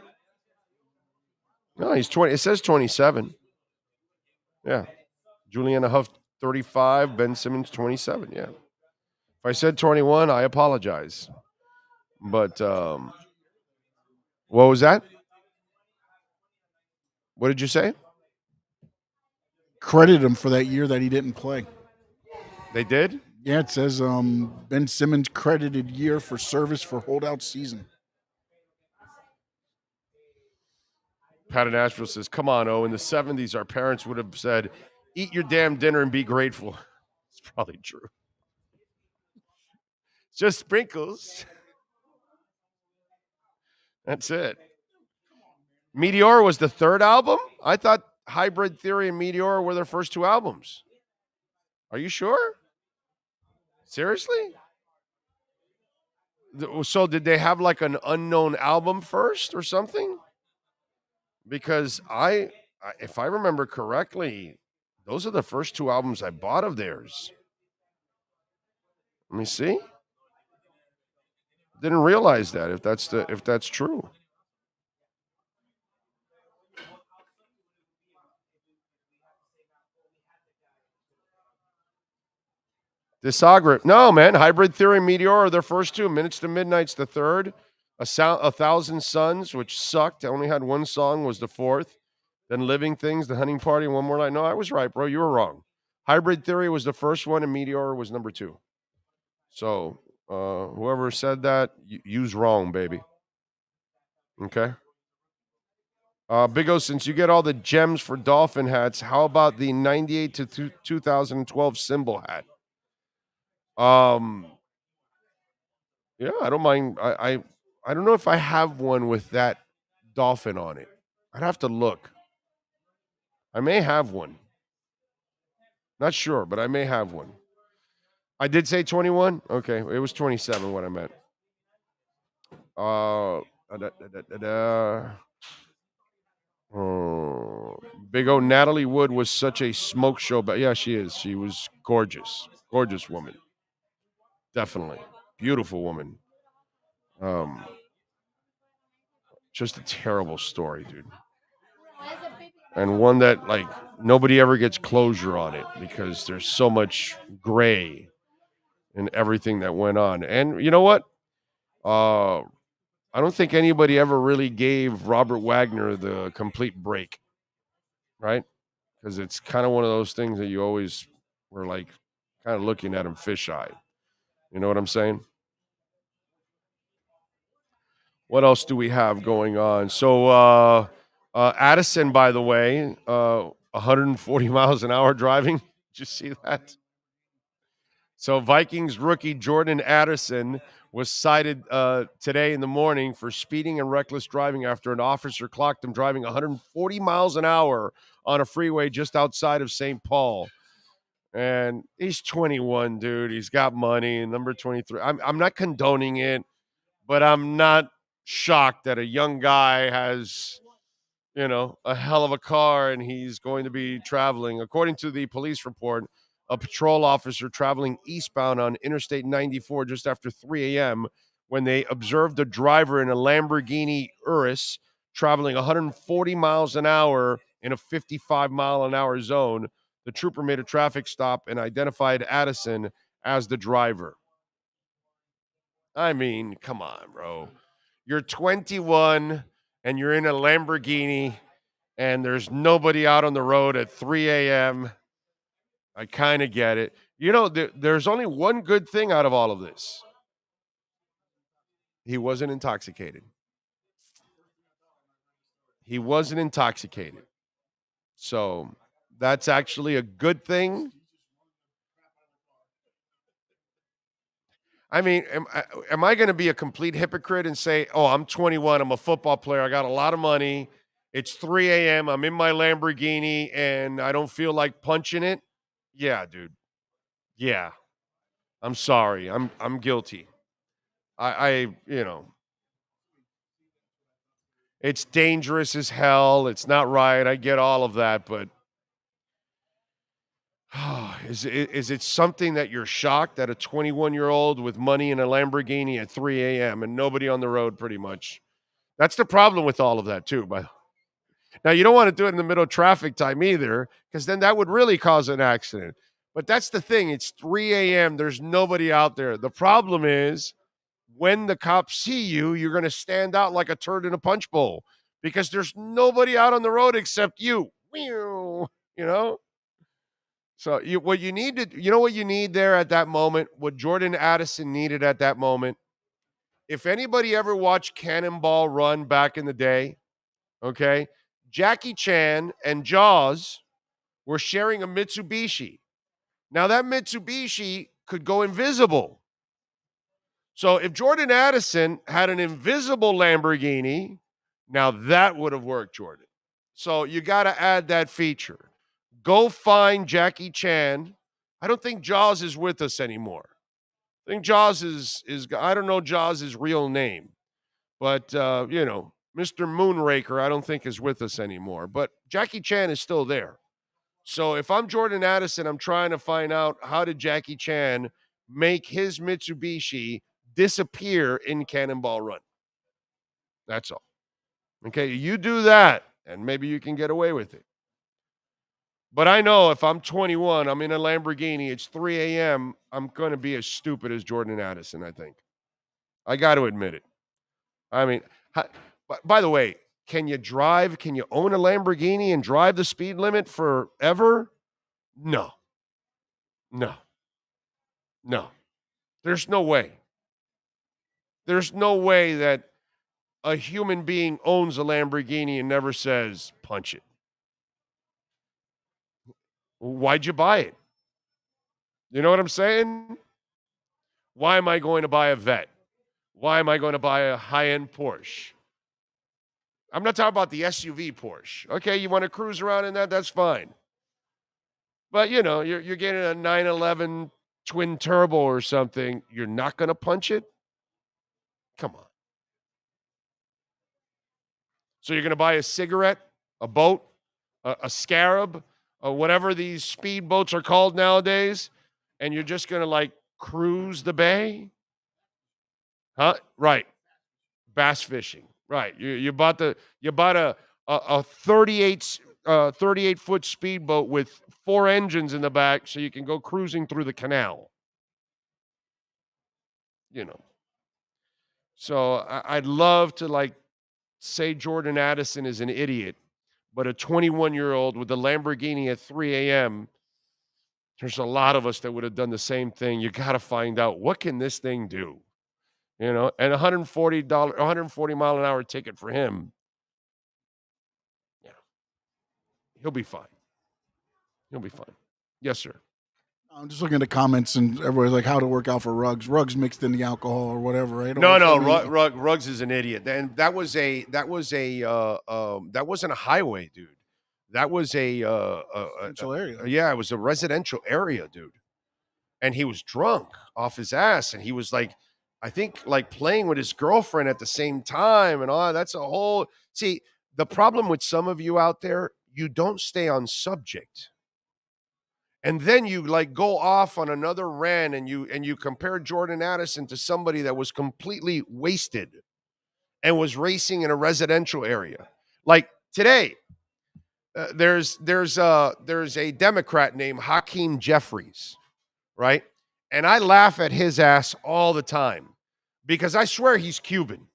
No, he's 20. It says 27. Yeah. Juliana Huff, 35. Ben Simmons, 27. Yeah. If I said 21, I apologize. But what was that? What did you say? Credit him for that year that he didn't play. They did? Yeah, it says Ben Simmons credited year for service for holdout season. Pat in Nashville says, come on, in the 70s, our parents would have said, eat your damn dinner and be grateful. It's probably true. Just sprinkles. That's it. Meteor was the third album? I thought Hybrid Theory and Meteor were their first 2 albums. Are you sure? Seriously? So did they have like an unknown album first or something? Because if I remember correctly, those are the first 2 albums I bought of theirs. Let me see. Didn't realize that if that's true. Discography. No, man. Hybrid Theory and Meteor are their first 2. Minutes to Midnight's the third. A Thousand Suns, which sucked. I only had 1 song, was the fourth. Then Living Things, The Hunting Party, and One More Night. No, I was right, bro. You were wrong. Hybrid Theory was the first one, and Meteor was number 2. So whoever said that, you's wrong, baby. Okay. Big O, since you get all the gems for Dolphin hats, how about the 98 to 2012 symbol hat? Yeah, I don't mind. I don't know if I have one with that dolphin on it. I'd have to look. I may have one. Not sure, but I may have one. I did say 21. Okay, it was 27. What I meant. Big O Natalie Wood was such a smoke show, but yeah, she is. She was gorgeous woman. Definitely beautiful woman. Just a terrible story, dude. And one that like nobody ever gets closure on it because there's so much gray in everything that went on. And you know what? I don't think anybody ever really gave Robert Wagner the complete break, right? Because it's kind of one of those things that you always were like kind of looking at him fish-eyed. You know what I'm saying? What else do we have going on? So Addison, by the way, 140 miles an hour driving. Did you see that? So Vikings rookie Jordan Addison was cited today in the morning for speeding and reckless driving after an officer clocked him driving 140 miles an hour on a freeway just outside of St. Paul. And he's 21, dude. He's got money. Number 23. I'm not condoning it, but I'm not shocked that a young guy has, a hell of a car and he's going to be traveling. According to the police report, a patrol officer traveling eastbound on Interstate 94 just after 3 a.m. when they observed a driver in a Lamborghini Urus traveling 140 miles an hour in a 55-mile-an-hour zone. The trooper made a traffic stop and identified Addison as the driver. I mean, come on, bro. You're 21 and you're in a Lamborghini and there's nobody out on the road at 3 a.m. I kind of get it. You know, there's only one good thing out of all of this. He wasn't intoxicated. He wasn't intoxicated. So that's actually a good thing. I mean, am I going to be a complete hypocrite and say, oh, I'm 21, I'm a football player, I got a lot of money, it's 3 a.m., I'm in my Lamborghini, and I don't feel like punching it? Yeah, dude. Yeah. I'm sorry. I'm guilty. I it's dangerous as hell. It's not right. I get all of that, but is it something that you're shocked that a 21-year-old with money in a Lamborghini at 3 a.m. and nobody on the road pretty much? That's the problem with all of that too. But now you don't want to do it in the middle of traffic time either, because then that would really cause an accident. But that's the thing. It's 3 a.m. There's nobody out there. The problem is when the cops see you, you're going to stand out like a turd in a punch bowl because there's nobody out on the road except you. You know? So what you need there at that moment, what Jordan Addison needed at that moment, if anybody ever watched Cannonball Run back in the day, okay, Jackie Chan and Jaws were sharing a Mitsubishi. Now that Mitsubishi could go invisible. So if Jordan Addison had an invisible Lamborghini, now that would have worked, Jordan. So you got to add that feature. Go find Jackie Chan. I don't think Jaws is with us anymore. I think Jaws is I don't know Jaws' real name, but Mr. Moonraker I don't think is with us anymore. But Jackie Chan is still there. So if I'm Jordan Addison, I'm trying to find out how did Jackie Chan make his Mitsubishi disappear in Cannonball Run. That's all. Okay, you do that, and maybe you can get away with it. But I know if I'm 21, I'm in a Lamborghini, it's 3 a.m., I'm going to be as stupid as Jordan Addison, I think. I got to admit it. I mean, by the way, can you own a Lamborghini and drive the speed limit forever? No. There's no way. There's no way that a human being owns a Lamborghini and never says, punch it. Why'd you buy it? You know what I'm saying? Why am I going to buy a Vet? Why am I going to buy a high-end Porsche? I'm not talking about the SUV Porsche. Okay, you want to cruise around in that? That's fine. But, you're getting a 911 twin turbo or something. You're not going to punch it? Come on. So you're going to buy a cigarette, a boat, a Scarab, or whatever these speed boats are called nowadays, and you're just going to cruise the bay? Huh? Right. Bass fishing. Right. You bought a 38 foot speedboat with 4 engines in the back so you can go cruising through the canal. So I'd love to say Jordan Addison is an idiot, but a 21-year-old with a Lamborghini at 3 a.m., there's a lot of us that would have done the same thing. You got to find out, what can this thing do? And $140 mile an hour ticket for him. Yeah. He'll be fine. Yes, sir. I'm just looking at the comments, and everybody's like, how to work out for Ruggs. Ruggs mixed in the alcohol or whatever, right? Ruggs is an idiot. And that wasn't a highway, dude. That was a residential area. Yeah, it was a residential area, dude. And he was drunk off his ass, and he was I think playing with his girlfriend at the same time and all. That's a whole. See, the problem with some of you out there, you don't stay on subject. And then you like go off on another rant and you compare Jordan Addison to somebody that was completely wasted and was racing in a residential area. Like today, there's a Democrat named Hakeem Jeffries, right? And I laugh at his ass all the time because I swear he's Cuban.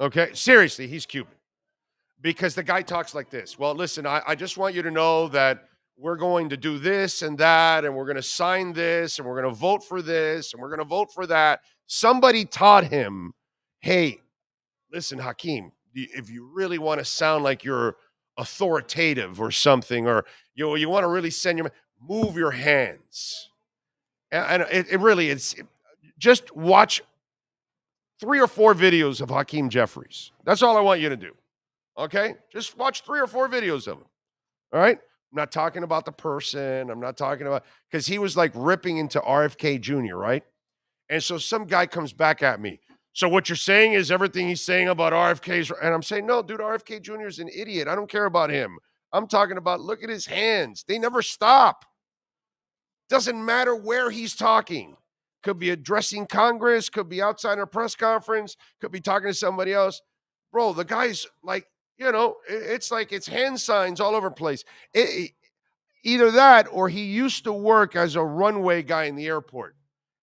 Okay, seriously, he's Cuban. Because the guy talks like this. Well, listen, I just want you to know that we're going to do this and that, and we're going to sign this, and we're going to vote for this, and we're going to vote for that. Somebody taught him, hey, listen, Hakeem, if you really want to sound like you're authoritative or something, or you want to really move your hands. And it really is. Just watch 3 or 4 videos of Hakeem Jeffries. That's all I want you to do. Okay? Just watch 3 or 4 videos of him. All right? I'm not talking about the person. I'm not talking about, because he was like ripping into RFK Jr., right? And so some guy comes back at me. So what you're saying is everything he's saying about RFK's, and I'm saying, no, dude, RFK Jr. is an idiot. I don't care about him. I'm talking about, look at his hands. They never stop. Doesn't matter where he's talking. Could be addressing Congress, could be outside a press conference, could be talking to somebody else. Bro, the guy's like, it's like it's hand signs all over the place. Either that or he used to work as a runway guy in the airport.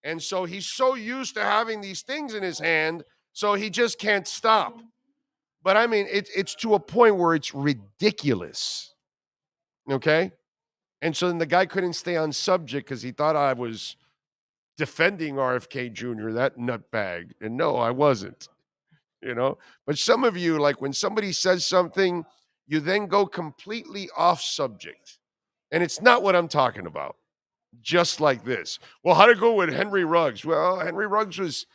And so he's so used to having these things in his hand, so he just can't stop. But I mean, it's to a point where it's ridiculous. Okay? And so then the guy couldn't stay on subject because he thought I was defending RFK Jr., that nutbag. And no, I wasn't. But some of you, like when somebody says something, you then go completely off subject. And it's not what I'm talking about. Just like this. Well, how'd it go with Henry Ruggs? Well, Henry Ruggs was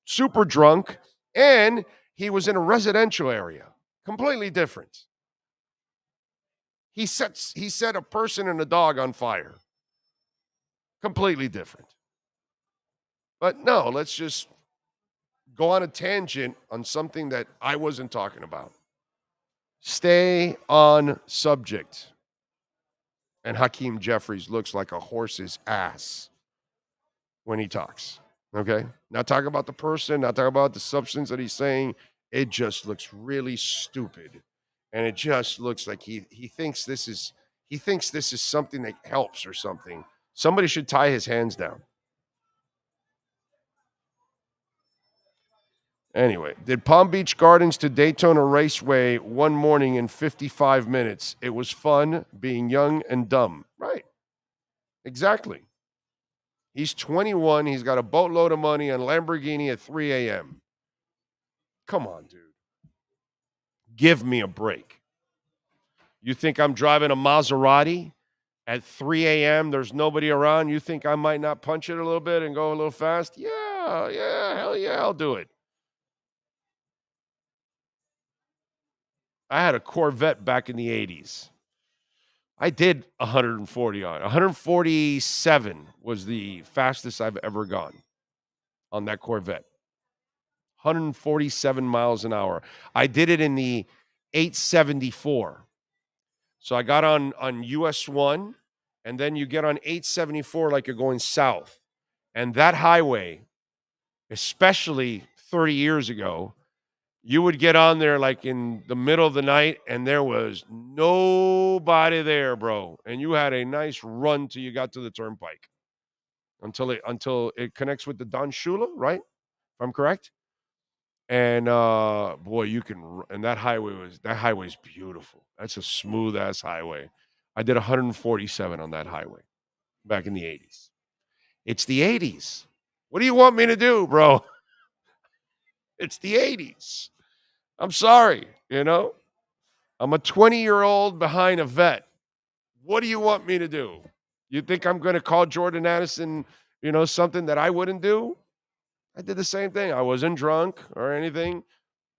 super drunk and he was in a residential area. Completely different. He set a person and a dog on fire. Completely different. But no, let's just go on a tangent on something that I wasn't talking about. Stay on subject. And Hakeem Jeffries looks like a horse's ass when he talks. Okay? Not talking about the person, not talking about the substance that he's saying. It just looks really stupid. And it just looks like he thinks this is something that helps or something. Somebody should tie his hands down. Anyway, did Palm Beach Gardens to Daytona Raceway one morning in 55 minutes. It was fun being young and dumb. Right. Exactly. He's 21. He's got a boatload of money on Lamborghini at 3 a.m. Come on, dude. Give me a break. You think I'm driving a Maserati at 3 a.m.? There's nobody around. You think I might not punch it a little bit and go a little fast? Yeah, hell yeah, I'll do it. I had a Corvette back in the 80s. I did 140 on it. 147 was the fastest I've ever gone on that Corvette. 147 miles an hour. I did it in the 874. So I got on US 1, and then you get on 874 like you're going south. And that highway, especially 30 years ago, you would get on there like in the middle of the night and there was nobody there, bro. And you had a nice run till you got to the turnpike until it connects with the Don Shula, right? If I'm correct. And boy, and that highway's beautiful. That's a smooth ass highway. I did 147 on that highway back in the 80s. It's the 80s. What do you want me to do, bro? It's the 80s. I'm sorry, I'm a 20-year-old behind a vet. What do you want me to do? You think I'm going to call Jordan Addison, something that I wouldn't do? I did the same thing. I wasn't drunk or anything.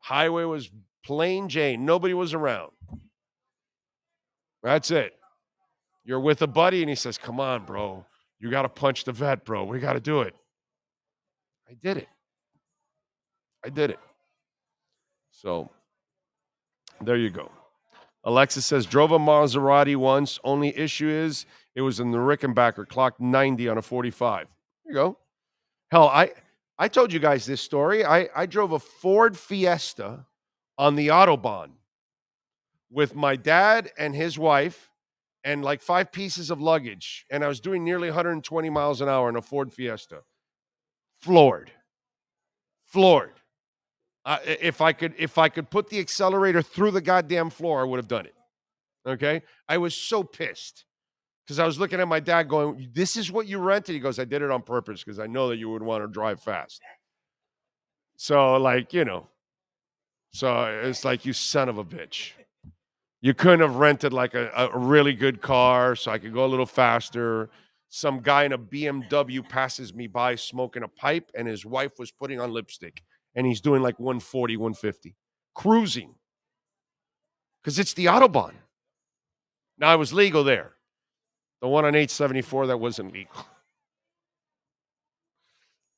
Highway was plain Jane. Nobody was around. That's it. You're with a buddy and he says, come on, bro. You got to punch the vet, bro. We got to do it. I did it. So there you go. Alexis says, drove a Maserati once. Only issue is it was in the Rickenbacker, clocked 90 on a 45. There you go. Hell, I told you guys this story. I drove a Ford Fiesta on the Autobahn with my dad and his wife and like 5 pieces of luggage. And I was doing nearly 120 miles an hour in a Ford Fiesta. Floored. If I could put the accelerator through the goddamn floor, I would have done it. Okay? I was so pissed because I was looking at my dad going, this is what you rented? He goes, I did it on purpose because I know that you would want to drive fast. So, like, so it's like, you son of a bitch. You couldn't have rented like a really good car so I could go a little faster. Some guy in a BMW passes me by smoking a pipe, and his wife was putting on lipstick. And he's doing like 140, 150. Cruising. Because it's the Autobahn. Now, it was legal there. The one on 874, that wasn't legal.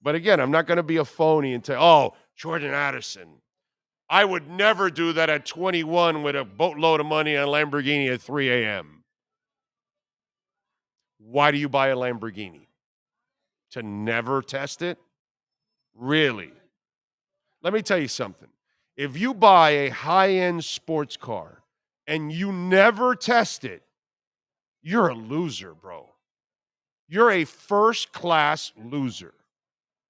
But again, I'm not going to be a phony and say, oh, Jordan Addison. I would never do that at 21 with a boatload of money on a Lamborghini at 3 a.m. Why do you buy a Lamborghini? To never test it? Really? Let me tell you something. If you buy a high-end sports car and you never test it, you're a loser, bro. You're a first-class loser.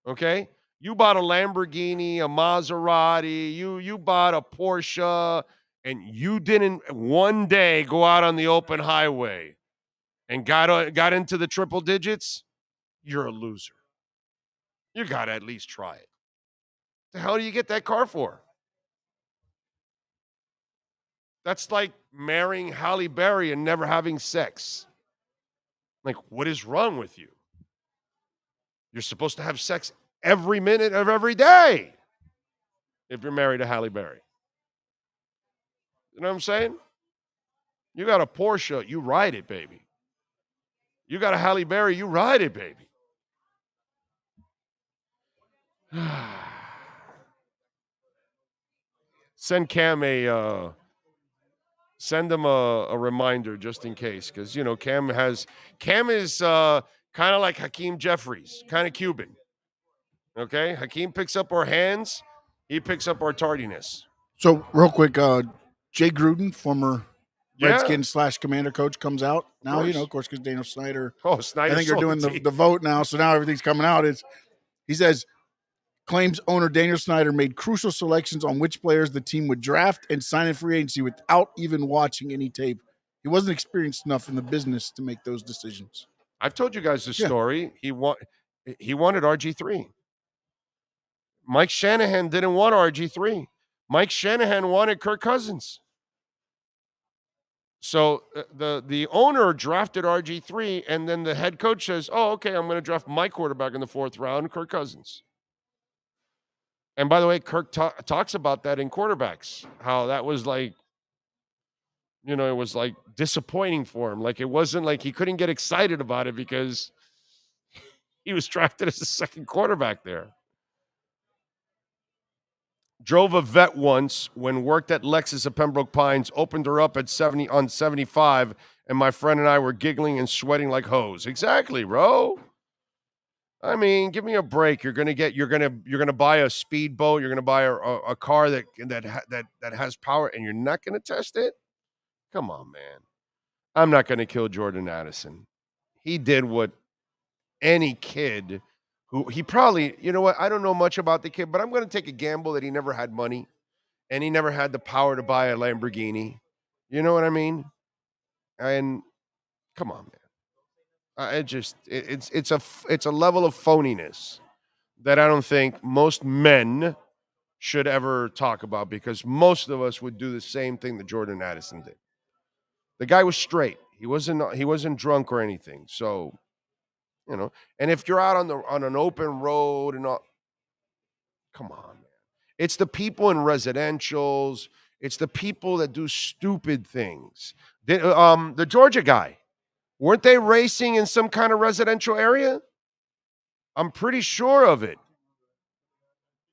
Okay? You bought a Lamborghini, a Maserati, you bought a Porsche, and you didn't one day go out on the open highway and got into the triple digits, you're a loser. You got to at least try it. The hell do you get that car for? That's like marrying Halle Berry and never having sex. Like, what is wrong with you? You're supposed to have sex every minute of every day if you're married to Halle Berry. You know what I'm saying? You got a Porsche, you ride it, baby. You got a Halle Berry, you ride it, baby. Send Cam send him a reminder just in case, because Cam is kind of like Hakeem Jeffries, kind of Cuban. Okay, Hakeem picks up our hands, he picks up our tardiness. So real quick, Jay Gruden, former Redskins / Commander coach, comes out now. Of course, because Daniel Snyder. Oh, Snyder! I think they're doing the vote now, so now everything's coming out. He says, claims owner Daniel Snyder made crucial selections on which players the team would draft and sign in free agency without even watching any tape. He wasn't experienced enough in the business to make those decisions. I've told you guys the story. He wanted RG3. Mike Shanahan didn't want RG3. Mike Shanahan wanted Kirk Cousins. So the owner drafted RG3, and then the head coach says, oh, okay, I'm going to draft my quarterback in the 4th round, Kirk Cousins. And by the way, Kirk talks about that in quarterbacks, how that was like, it was like disappointing for him. Like, it wasn't like he couldn't get excited about it because he was drafted as the 2nd quarterback there. Drove a vet once when worked at Lexus at Pembroke Pines, opened her up at 70 on 75, and my friend and I were giggling and sweating like hoes. Exactly, bro. I mean, give me a break. You're gonna buy a speedboat. You're gonna buy a car that has power, and you're not gonna test it. Come on, man. I'm not gonna kill Jordan Addison. He did what any kid who he probably, I don't know much about the kid, but I'm going to take a gamble that he never had money and he never had the power to buy a Lamborghini. You know what I mean? And come on, man. It's a level of phoniness that I don't think most men should ever talk about, because most of us would do the same thing that Jordan Addison did. The guy was straight. He wasn't drunk or anything. So, and if you're out on an open road and all, come on, man. It's the people in residentials. It's the people that do stupid things. The Georgia guy, weren't they racing in some kind of residential area? I'm pretty sure of it.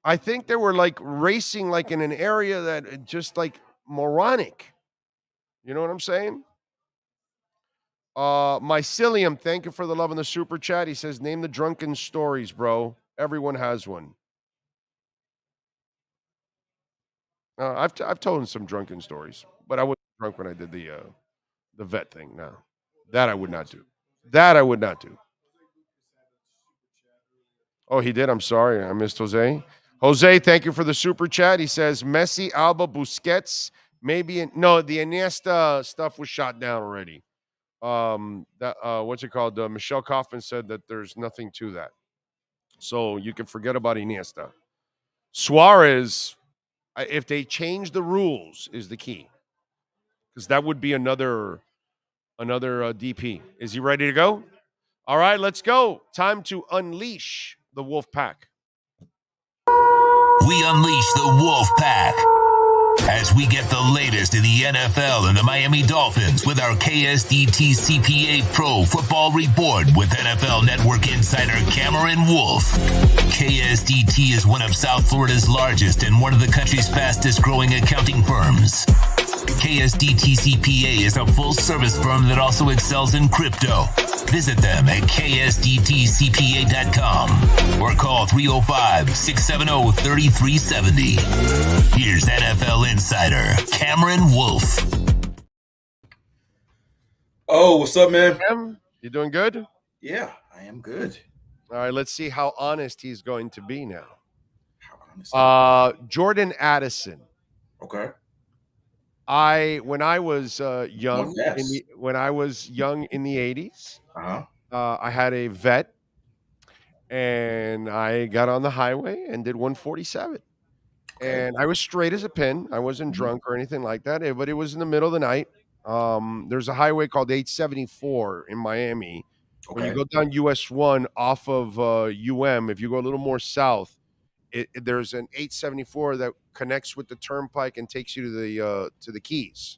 I think they were like racing like in an area that just like moronic. You know what I'm saying? Mycelium, thank you for the love in the super chat. He says, name the drunken stories, bro. Everyone has one. I've told some drunken stories, but I wasn't drunk when I did the vet thing. No, that I would not do. That I would not do. Oh, he did. I'm sorry, I missed Jose. Jose, thank you for the super chat. He says Messi, Alba, Busquets, no, the Iniesta stuff was shot down already. That what's it called? Michelle Kaufman said that there's nothing to that, so you can forget about Iniesta. Suarez, if they change the rules, is the key, because that would be another DP. Is he ready to go? All right, let's go. Time to unleash the wolf pack. We unleash the wolf pack as we get the latest in the NFL and the Miami Dolphins with our KSDT CPA Pro Football Report with NFL Network insider Cameron Wolf. KSDT is one of South Florida's largest and one of the country's fastest growing accounting firms. KSDT CPA is a full-service firm that also excels in crypto. Visit them at ksdtcpa.com or call 305-670-3370. Here's NFL insider Cameron Wolf. Oh, what's up, man? Cam, you doing good? Yeah, I am good. All right, let's see how honest he's going to be now. How honest? Jordan Addison. Okay. When I was young in the 80s, I had a vet, and I got on the highway and did 147. Okay. And I was straight as a pin. I wasn't drunk or anything like that, but it was in the middle of the night. There's a highway called 874 in Miami. Okay. When you go down US 1 off of UM, if you go a little more south, there's an 874 that connects with the turnpike and takes you to the Keys.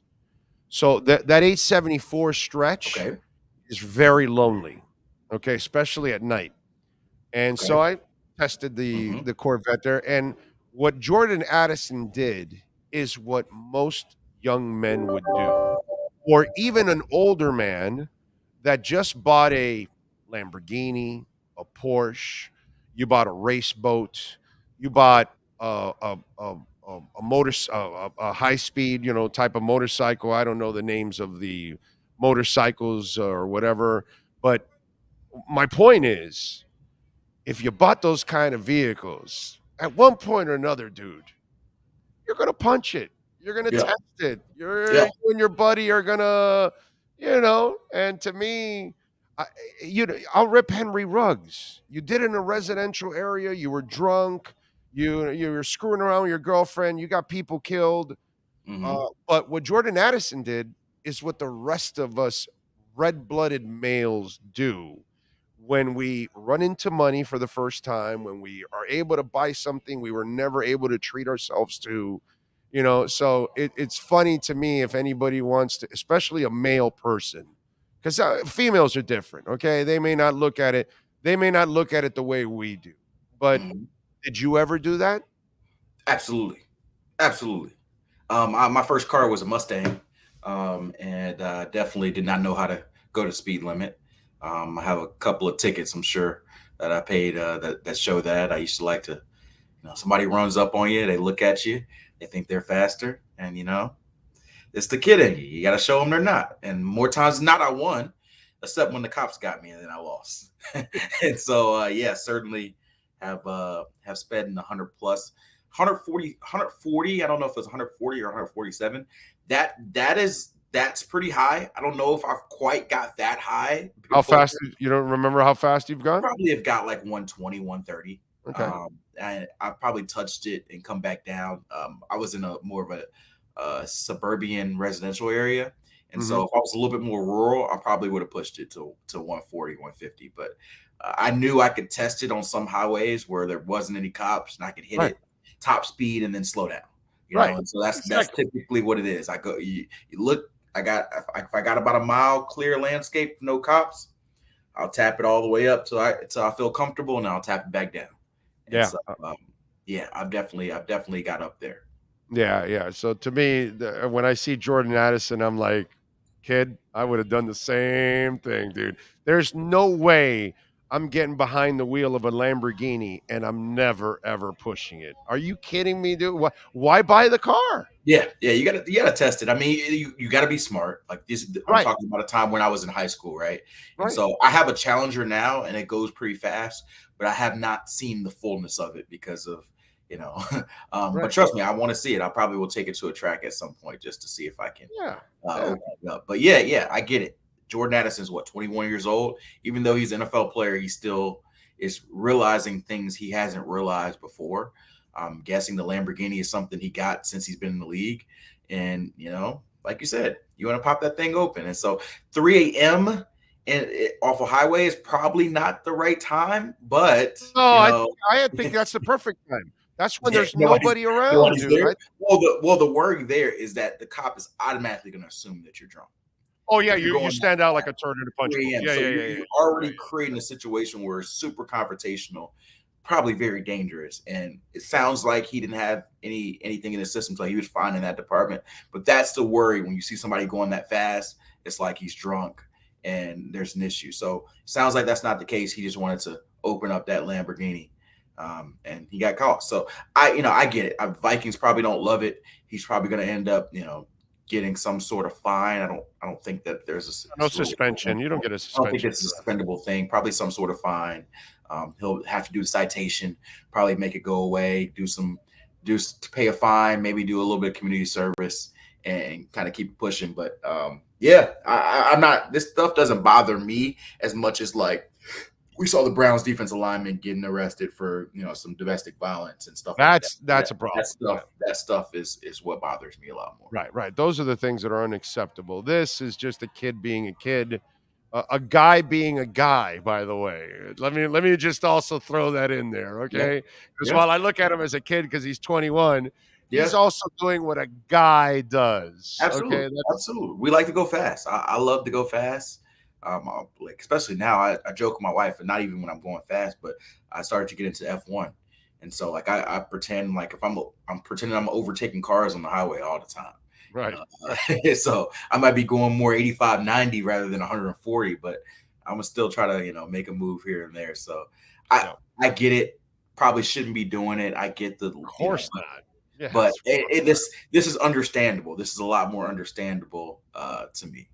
So that 874 stretch is very lonely, okay, especially at night. And so I tested the Corvette there. And what Jordan Addison did is what most young men would do, or even an older man that just bought a Lamborghini, a Porsche, you bought a race boat, you bought a high speed, type of motorcycle. I don't know the names of the motorcycles or whatever, but my point is, if you bought those kind of vehicles, at one point or another, dude, you're gonna punch it. You're gonna test it. You and your buddy are gonna, And to me, I'll rip Henry Ruggs. You did it in a residential area. You were drunk. You were screwing around with your girlfriend. You got people killed. But what Jordan Addison did is what the rest of us red-blooded males do when we run into money for the first time, when we are able to buy something we were never able to treat ourselves to. So it's funny to me if anybody wants to, especially a male person, because females are different. Okay, they may not look at it the way we do. But did you ever do that? Absolutely. My first car was a Mustang, and definitely did not know how to go to speed limit. I have a couple of tickets, I'm sure, that I paid that show that. I used to like to, somebody runs up on you, they look at you, they think they're faster, and it's the kid in you. You got to show them they're not. And more times than not, I won, except when the cops got me and then I lost. And so, certainly have spent in the 100 plus, 140. I don't know if it's 140 or 147. That's pretty high. I don't know if I've quite got that high. How fast? You don't remember how fast you've gone? Probably have got like 120, 130. Okay. And I probably touched it and come back down. I was in a more of a suburban residential area. And so if I was a little bit more rural, I probably would have pushed it to 140, 150. But I knew I could test it on some highways where there wasn't any cops, and I could hit it top speed and then slow down. You know, and so that's typically what it is. I go, you look. If I got about a mile clear landscape, no cops, I'll tap it all the way up till I feel comfortable, and I'll tap it back down. And so, I've definitely got up there. Yeah, yeah. So to me, when I see Jordan Addison, I'm like, kid, I would have done the same thing, dude. There's no way I'm getting behind the wheel of a Lamborghini and I'm never ever pushing it. Are you kidding me, dude? Why buy the car? Yeah, yeah, you gotta test it. I mean, you gotta be smart. Like this, I'm Right, talking about a time when I was in high school, right? And right, so I have a Challenger now, and it goes pretty fast, but I have not seen the fullness of it because of you know. But right. trust me, I want to see it. I probably will take it to a track at some point just to see if I can Yeah, yeah. open it up. But yeah, yeah, I get it. Jordan Addison's what 21 years old. Even though he's an NFL player, he still is realizing things he hasn't realized before. I'm guessing the Lamborghini is something he got since he's been in the league. And, like you said, you want to pop that thing open. And so 3 a.m. and off a highway is probably not the right time, but, No, I think that's the perfect time. That's when yeah, there's nobody around, nobody's dude. there. Well, the worry there is that the cop is automatically going to assume that you're drunk. Oh yeah, If you're you going stand out like a turd in a punch 3 bowl. a.m. Yeah, So yeah, you're, yeah, yeah, you're yeah, already yeah. creating a situation where it's super confrontational, probably very dangerous. And it sounds like he didn't have anything in his system, so he was fine in that department. But that's the worry when you see somebody going that fast. It's like he's drunk and there's an issue. So it sounds like that's not the case. He just wanted to open up that Lamborghini. And he got caught. So I get it. Vikings probably don't love it. He's probably going to end up, getting some sort of fine. I don't think that there's No suspension. You don't get a I don't think suspension. it's a suspendable thing. Probably some sort of fine. He'll have to do the citation, probably make it go away, do to pay a fine, maybe do a little bit of community service and kind of keep pushing. But yeah, I'm not. This stuff doesn't bother me as much as like we saw the Browns defensive lineman getting arrested for some domestic violence and stuff like that. That's a problem. That stuff is what bothers me a lot more. Right, right. Those are the things that are unacceptable. This is just a kid being a kid, a guy being a guy. By the way, let me just also throw that in there, Yeah, okay? Because yeah, while I look at him as a kid because he's 21, he's yeah. also doing what a guy does. Okay, Absolutely, absolutely. We like to go fast. I love to go fast. Like especially now, I joke with my wife, and not even when I'm going fast, but I started to get into F1, and so like I pretend like if I'm pretending I'm overtaking cars on the highway all the time. right. So I might be going more 85, 90 rather than 140, but I'm gonna still try to make a move here and there. So I Yeah. I get it. Probably shouldn't be doing it. I get the Of course not. Yes, but of course not. this is understandable. This is a lot more understandable to me.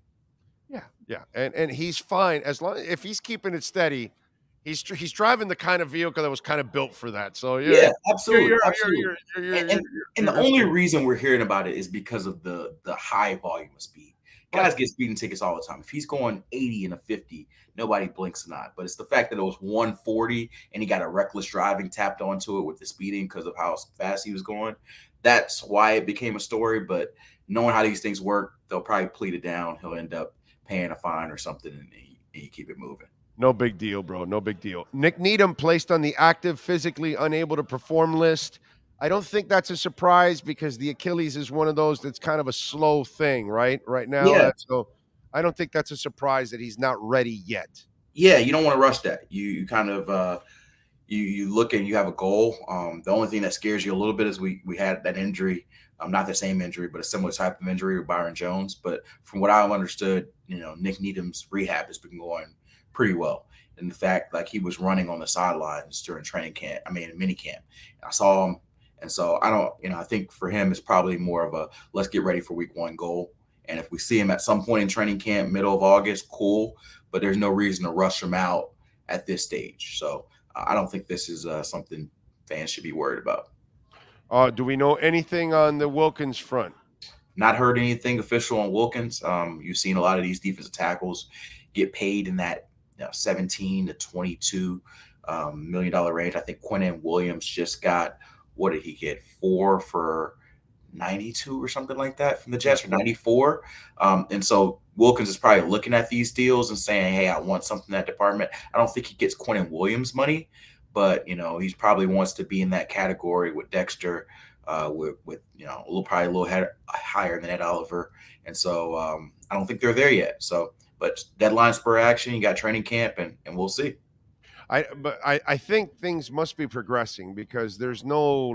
Yeah, yeah, and he's fine as long if he's keeping it steady. He's driving the kind of vehicle that was kind of built for that. So Yeah, you're absolutely, absolutely. And, and the you're only good. reason we're hearing about it is because of the high volume of speed. Right. Guys get speeding tickets all the time. If he's going 80 and a 50, nobody blinks an eye. But it's the fact that it was 140 and he got a reckless driving tapped onto it with the speeding because of how fast he was going. That's why it became a story. But knowing how these things work, they'll probably plead it down. He'll end up paying a fine or something, and you keep it moving. No big deal, bro. No big deal. Nick Needham placed on the active, physically unable to perform list. I don't think that's a surprise because the Achilles is one of those that's kind of a slow thing, right? Right now, Yeah, so I don't think that's a surprise that he's not ready yet. yeah. You don't want to rush that. You kind of you look and you have a goal. The only thing that scares you a little bit is we had that injury, not the same injury, but a similar type of injury with Byron Jones. But from what I've understood, Nick Needham's rehab has been going pretty well. And the fact like he was running on the sidelines during training camp, mini camp. I saw him. And so I don't, I think for him it's probably more of a let's get ready for week one goal. And if we see him at some point in training camp, middle of August, cool. But there's no reason to rush him out at this stage. So I don't think this is something fans should be worried about. Do we know anything on the Wilkins front? Not heard anything official on Wilkins. You've seen a lot of these defensive tackles get paid in that 17 to 22 $1 million range. I think Quinnen Williams just got, what did he get? 4 for 92 or something like that from the Jets, or 94. And so Wilkins is probably looking at these deals and saying, hey, I want something in that department. I don't think he gets Quinnen Williams money, but he's probably wants to be in that category with Dexter, with probably a little higher than Ed Oliver. And so I don't think they're there yet. So, but deadline spur action, you got training camp, and we'll see. I think things must be progressing because there's no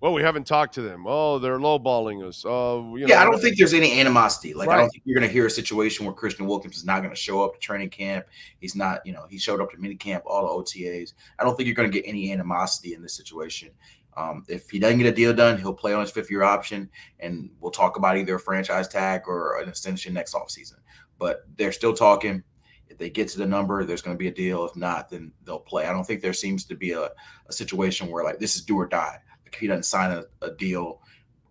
well, we haven't talked to them. Oh, they're lowballing us. Oh, I don't think there's any animosity. Like, right. I don't think you're going to hear a situation where Christian Wilkins is not going to show up to training camp. He's not, he showed up to mini camp, all the OTAs. I don't think you're going to get any animosity in this situation. If he doesn't get a deal done, he'll play on his 5th-year option, and we'll talk about either a franchise tag or an extension next offseason. But they're still talking. If they get to the number, there's going to be a deal. If not, then they'll play. I don't think there seems to be a situation where, like, this is do or die. Like, if he doesn't sign a deal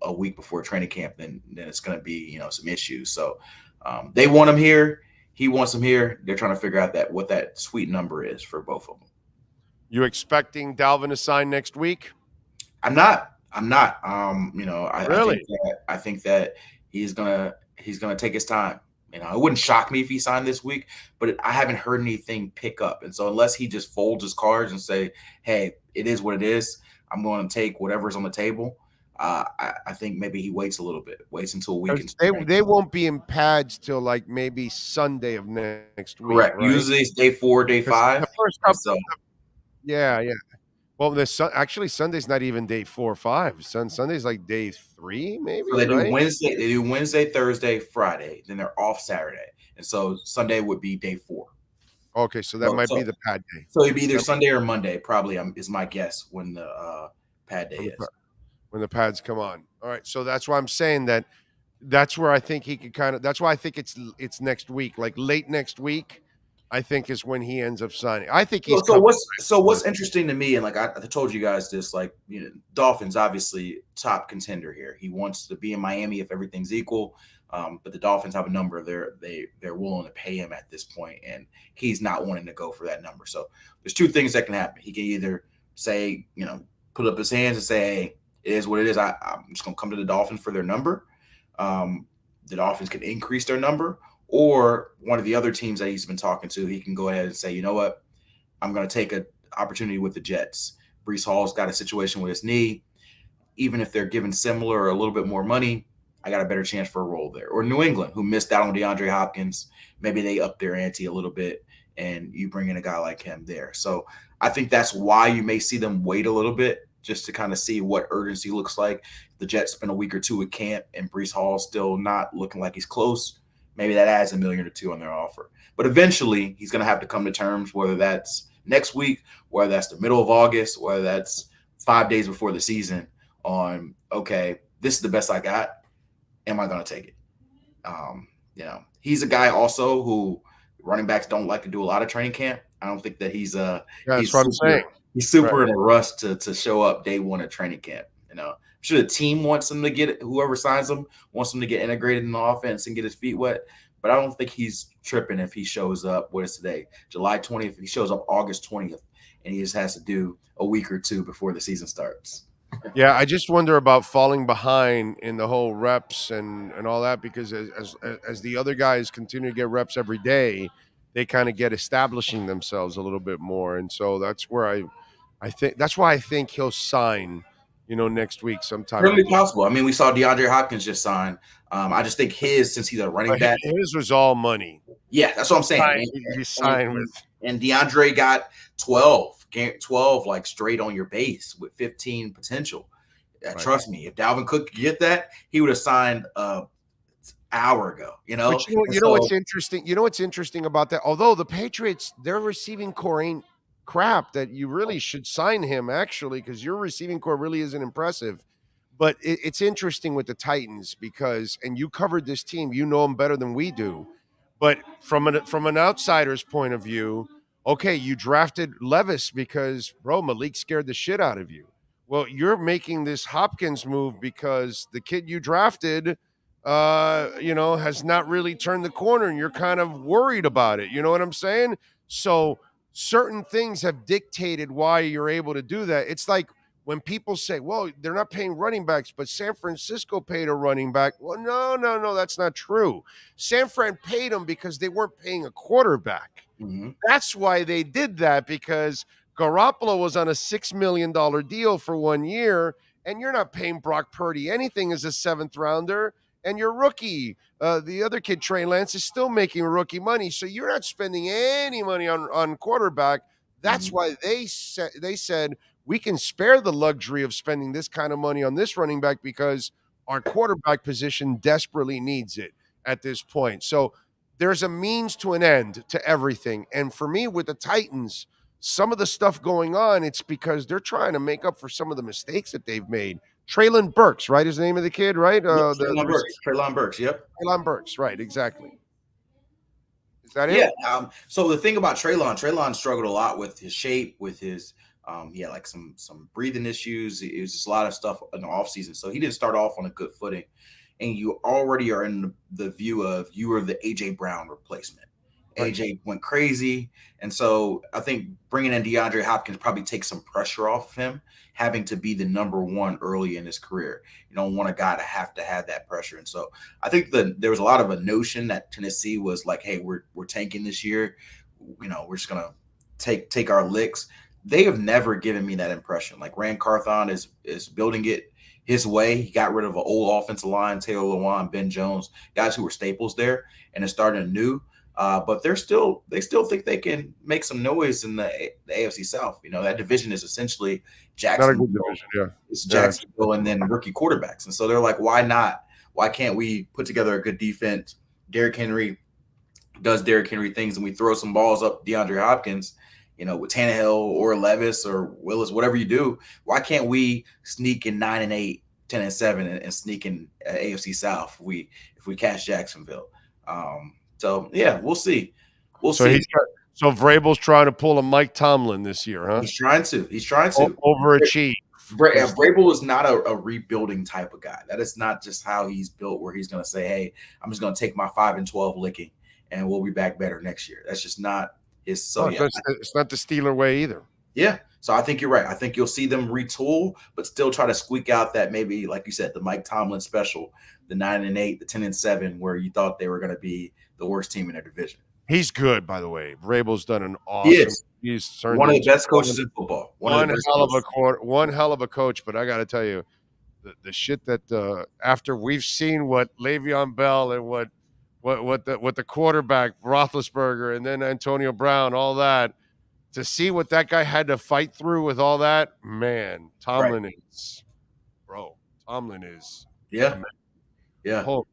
a week before training camp, then it's going to be, some issues. So they want him here. He wants him here. They're trying to figure out what that sweet number is for both of them. You expecting Dalvin to sign next week? I'm not. Really? I think that he's gonna take his time. It wouldn't shock me if he signed this week, but I haven't heard anything pick up. And so unless he just folds his cards and say, hey, it is what it is, I'm going to take whatever's on the table. I think maybe he waits a little bit, waits until a week. They won't be in pads till like maybe Sunday of next week. Correct. Right? Usually it's day 4, day 5. The first couple. Yeah. Well, actually Sunday's not even day 4 or 5. Sunday's like day 3, maybe. So they do Wednesday. They do Wednesday, Thursday, Friday. Then they're off Saturday, and so Sunday would be day 4. Okay, so that might be the pad day. So it'd be either Sunday or Monday, probably. Is my guess when the pad day is. When the pads come on. All right, so that's why I'm saying that. That's where I think he could that's why I think it's next week, like late next week. I think is when he ends up signing. I think he's what's interesting to me, and like I told you guys this, like Dolphins obviously top contender here. He wants to be in Miami if everything's equal, but the Dolphins have a number they're willing to pay him at this point, and he's not wanting to go for that number. So there's 2 things that can happen. He can either say, put up his hands and say, hey, it is what it is. I'm just gonna come to the Dolphins for their number. The Dolphins can increase their number. Or one of the other teams that he's been talking to, he can go ahead and say, you know what, I'm going to take an opportunity with the Jets. Breece Hall's got a situation with his knee. Even if they're giving similar or a little bit more money, I got a better chance for a role there. Or New England, who missed out on DeAndre Hopkins. Maybe they up their ante a little bit, and you bring in a guy like him there. So I think that's why you may see them wait a little bit, just to kind of see what urgency looks like. The Jets spend a week or 2 at camp, and Breece Hall's still not looking like he's close. Maybe that adds $1 million or $2 million on their offer. But eventually, he's going to have to come to terms, whether that's next week, whether that's the middle of August, whether that's 5 days before the season, on, okay, this is the best I got. Am I going to take it? He's a guy also who running backs don't like to do a lot of training camp. I don't think that he's that's what I'm saying. He's super in a rush to show up day 1 at training camp. I'm sure the team wants him to get whoever signs him wants him to get integrated in the offense and get his feet wet. But I don't think he's tripping if he shows up. What is today? July 20th. If he shows up August 20th, and he just has to do a week or 2 before the season starts. Yeah, I just wonder about falling behind in the whole reps and all that, because as the other guys continue to get reps every day, they kind of get establishing themselves a little bit more. And so that's where I think that's why I think he'll sign, next week sometime. Really possible. I mean, we saw DeAndre Hopkins just sign. I just think since he's a running back. His was all money. Yeah, that's what I'm saying. He signed with. And DeAndre got 12 like straight on your base with 15 potential. Right. Trust me, if Dalvin Cook could get that, he would have signed an hour ago. But you know what's interesting? You know what's interesting about that? Although the Patriots, their receiving core ain't crap, that you really should sign him, actually, because your receiving core really isn't impressive. But it's interesting with the Titans because, and you covered this team, you know them better than we do. But from an outsider's point of view, okay, you drafted Levis because, bro, Malik scared the shit out of you. Well, you're making this Hopkins move because the kid you drafted, has not really turned the corner, and you're kind of worried about it. You know what I'm saying? So certain things have dictated why you're able to do that. It's like when people say, well, they're not paying running backs, but San Francisco paid a running back. Well, no, that's not true. San Fran paid them because they weren't paying a quarterback. Mm-hmm. That's why they did that, because Garoppolo was on a $6 million deal for 1 year, and you're not paying Brock Purdy anything as a 7th rounder. And your rookie, the other kid, Trey Lance, is still making rookie money. So you're not spending any money on quarterback. That's why they said we can spare the luxury of spending this kind of money on this running back because our quarterback position desperately needs it at this point. So there's a means to an end to everything. And for me, with the Titans, some of the stuff going on, it's because they're trying to make up for some of the mistakes that they've made. Treylon Burks, right? Is the name of the kid, right? Treylon Burks. Treylon Burks, yep. Treylon Burks, right, exactly. Is that it? Yeah. So the thing about Treylon struggled a lot with his shape, with his he had like some breathing issues. It was just a lot of stuff in the offseason. So he didn't start off on a good footing. And you already are in the view of you were the A.J. Brown replacement. Right. AJ went crazy. And so I think bringing in DeAndre Hopkins probably takes some pressure off of him, having to be the number one early in his career. You don't want a guy to have that pressure. And so I think that there was a lot of a notion that Tennessee was like, hey, we're tanking this year. You know, we're just going to take our licks. They have never given me that impression. Like Rand Carthon is building it his way. He got rid of an old offensive line, Taylor Lewan, Ben Jones, guys who were staples there, and is starting anew. But they still think they can make some noise in the AFC South. You know, that division is essentially Jacksonville. Not a good division, yeah. It's Jacksonville and then rookie quarterbacks. And so they're like, why not? Why can't we put together a good defense? Derrick Henry does Derrick Henry things, and we throw some balls up DeAndre Hopkins, you know, with Tannehill or Levis or Willis, whatever you do. Why can't we sneak in 9-8, 10-7, and sneak in AFC South if we catch Jacksonville? So yeah, we'll see. We'll see. So Vrabel's trying to pull a Mike Tomlin this year, huh? He's trying to overachieve. Vrabel is not a rebuilding type of guy. That is not just how he's built, where he's going to say, "Hey, I'm just going to take my 5-12 licking, and we'll be back better next year." That's just not his. So it's not the Steeler way either. Yeah. So I think you're right. I think you'll see them retool, but still try to squeak out that maybe, like you said, the Mike Tomlin special, the 9-8, the 10-7, where you thought they were going to be the worst team in their division. He's good, by the way. Vrabel's done an awesome. He's one of the best coaches in football. One hell of a coach. But I got to tell you, the shit that after we've seen what Le'Veon Bell and what the quarterback Roethlisberger and then Antonio Brown, all that, to see what that guy had to fight through with all that, man, Tomlin is, bro. Tomlin is, yeah. Holy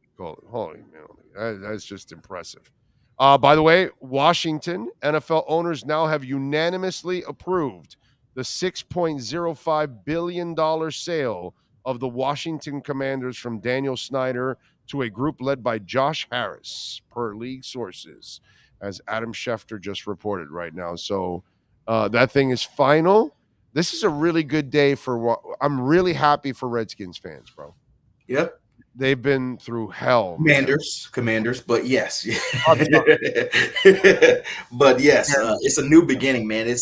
man, that's just impressive. By the way, Washington NFL owners now have unanimously approved the $6.05 billion sale of the Washington Commanders from Daniel Snyder to a group led by Josh Harris, per league sources, as Adam Schefter just reported right now. So that thing is final. This is a really good day I'm really happy for Redskins fans, bro. Yep. They've been through hell. Commanders, but yes. But yes, it's a new beginning, man.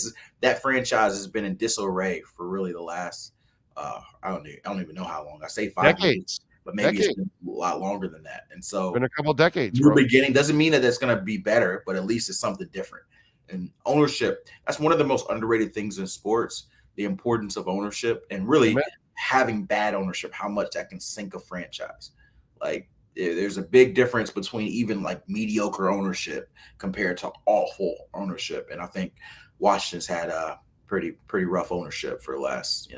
That franchise has been in disarray for really the last I don't even know how long. I say 5 decades. But maybe it's been a lot longer than that. And so been a couple decades. New beginning doesn't mean that it's going to be better, but at least it's something different. And ownership, that's one of the most underrated things in sports, the importance of ownership and really having bad ownership, how much that can sink a franchise. Like there's a big difference between even like mediocre ownership compared to awful ownership. And I think Washington's had a pretty rough ownership for the last,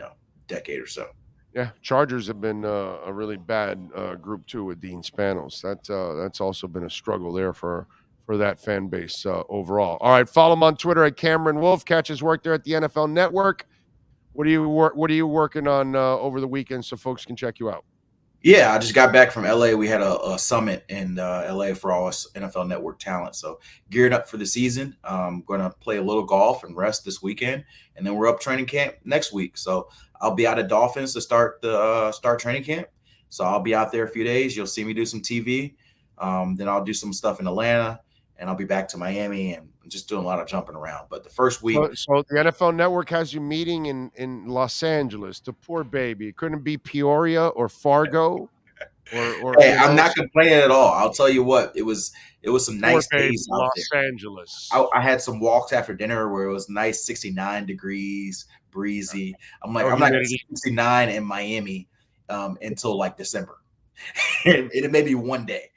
decade or so. Yeah, Chargers have been a really bad group too with Dean Spanos. That's also been a struggle there for that fan base overall. All right, follow him on Twitter at Cameron Wolf. Catch his work there at the NFL Network. What are you working on over the weekend so folks can check you out? Yeah, I just got back from LA. We had a summit in LA for all us NFL Network talent. So geared up for the season. I'm going to play a little golf and rest this weekend, and then we're up training camp next week. So I'll be out at Dolphins to start training camp. So I'll be out there a few days. You'll see me do some TV. Then I'll do some stuff in Atlanta, and I'll be back to Miami and just doing a lot of jumping around. But the first week. So the NFL Network has you meeting in Los Angeles. The poor baby. It couldn't be Peoria or Fargo. Hey, I'm not complaining at all. I'll tell you what, it was some nice days out Los Angeles. I had some walks after dinner where it was nice, 69 degrees, breezy. I'm like, I'm not going to 69 in Miami until like December. It may be one day.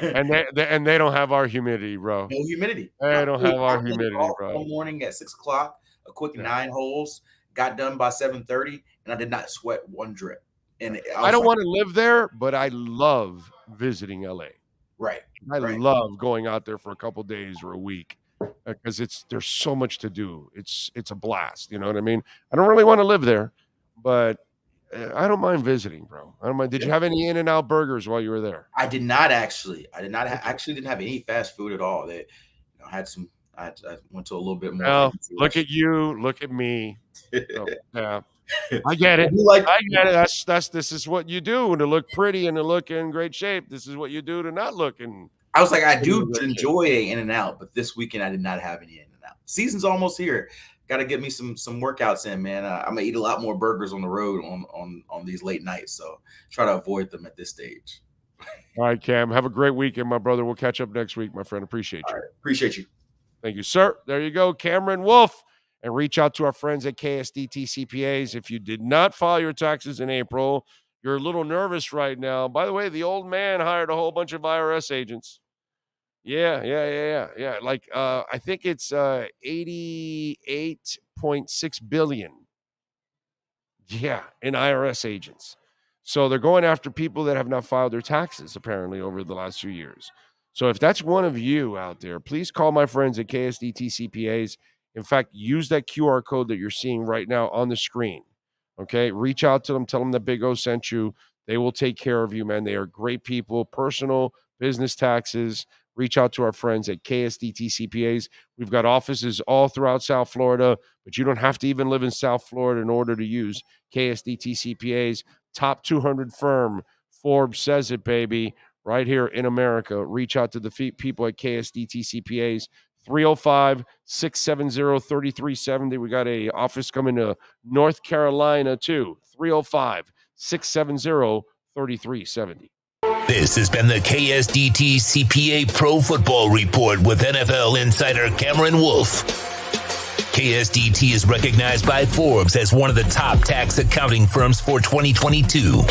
and they don't have our humidity, bro. No humidity. They don't have our humidity, bro. One morning at 6:00, a quick 9 holes. got done by 7:30, and I did not sweat one drip. And I don't want to live there, but I love visiting LA. Right. I love going out there for a couple days or a week because there's so much to do. It's a blast. You know what I mean? I don't really want to live there, but I don't mind visiting, bro. I don't mind. Did you have any In-N-Out burgers while you were there? I did not actually. I did not. Actually, didn't have any fast food at all. They, had some. I went to a little bit more. Well, look at you. Look at me. Oh, yeah. I get it. I get it. This is what you do to look pretty and to look in great shape. This is what you do to not look in. I was like, I do enjoy a In-N-Out, but this weekend I did not have any In-N-Out. Season's almost here. Got to get me some workouts in, man. I'm gonna eat a lot more burgers on the road on these late nights, so try to avoid them at this stage. All right, Cam. Have a great weekend, my brother. We'll catch up next week, my friend. Appreciate you. All right. Appreciate you. Thank you, sir. There you go, Cameron Wolf. And reach out to our friends at KSDT CPAs. If you did not file your taxes in April, you're a little nervous right now. By the way, the old man hired a whole bunch of IRS agents. Yeah. Like, I think it's $88.6 billion. Yeah, in IRS agents. So they're going after people that have not filed their taxes, apparently, over the last few years. So if that's one of you out there, please call my friends at KSDT CPAs. In fact, use that QR code that you're seeing right now on the screen. Okay? Reach out to them. Tell them that Big O sent you. They will take care of you, man. They are great people. Personal, business taxes. Reach out to our friends at KSDT CPAs. We've got offices all throughout South Florida, but you don't have to even live in South Florida in order to use KSDT CPAs. Top 200 firm. Forbes says it, baby. Right here in America. Reach out to the people at KSDT CPAs. 305-670-3370. We got a office coming to North Carolina, too. 305-670-3370. This has been the KSDT CPA Pro Football Report with NFL insider Cameron Wolf. KSDT is recognized by Forbes as one of the top tax accounting firms for 2022.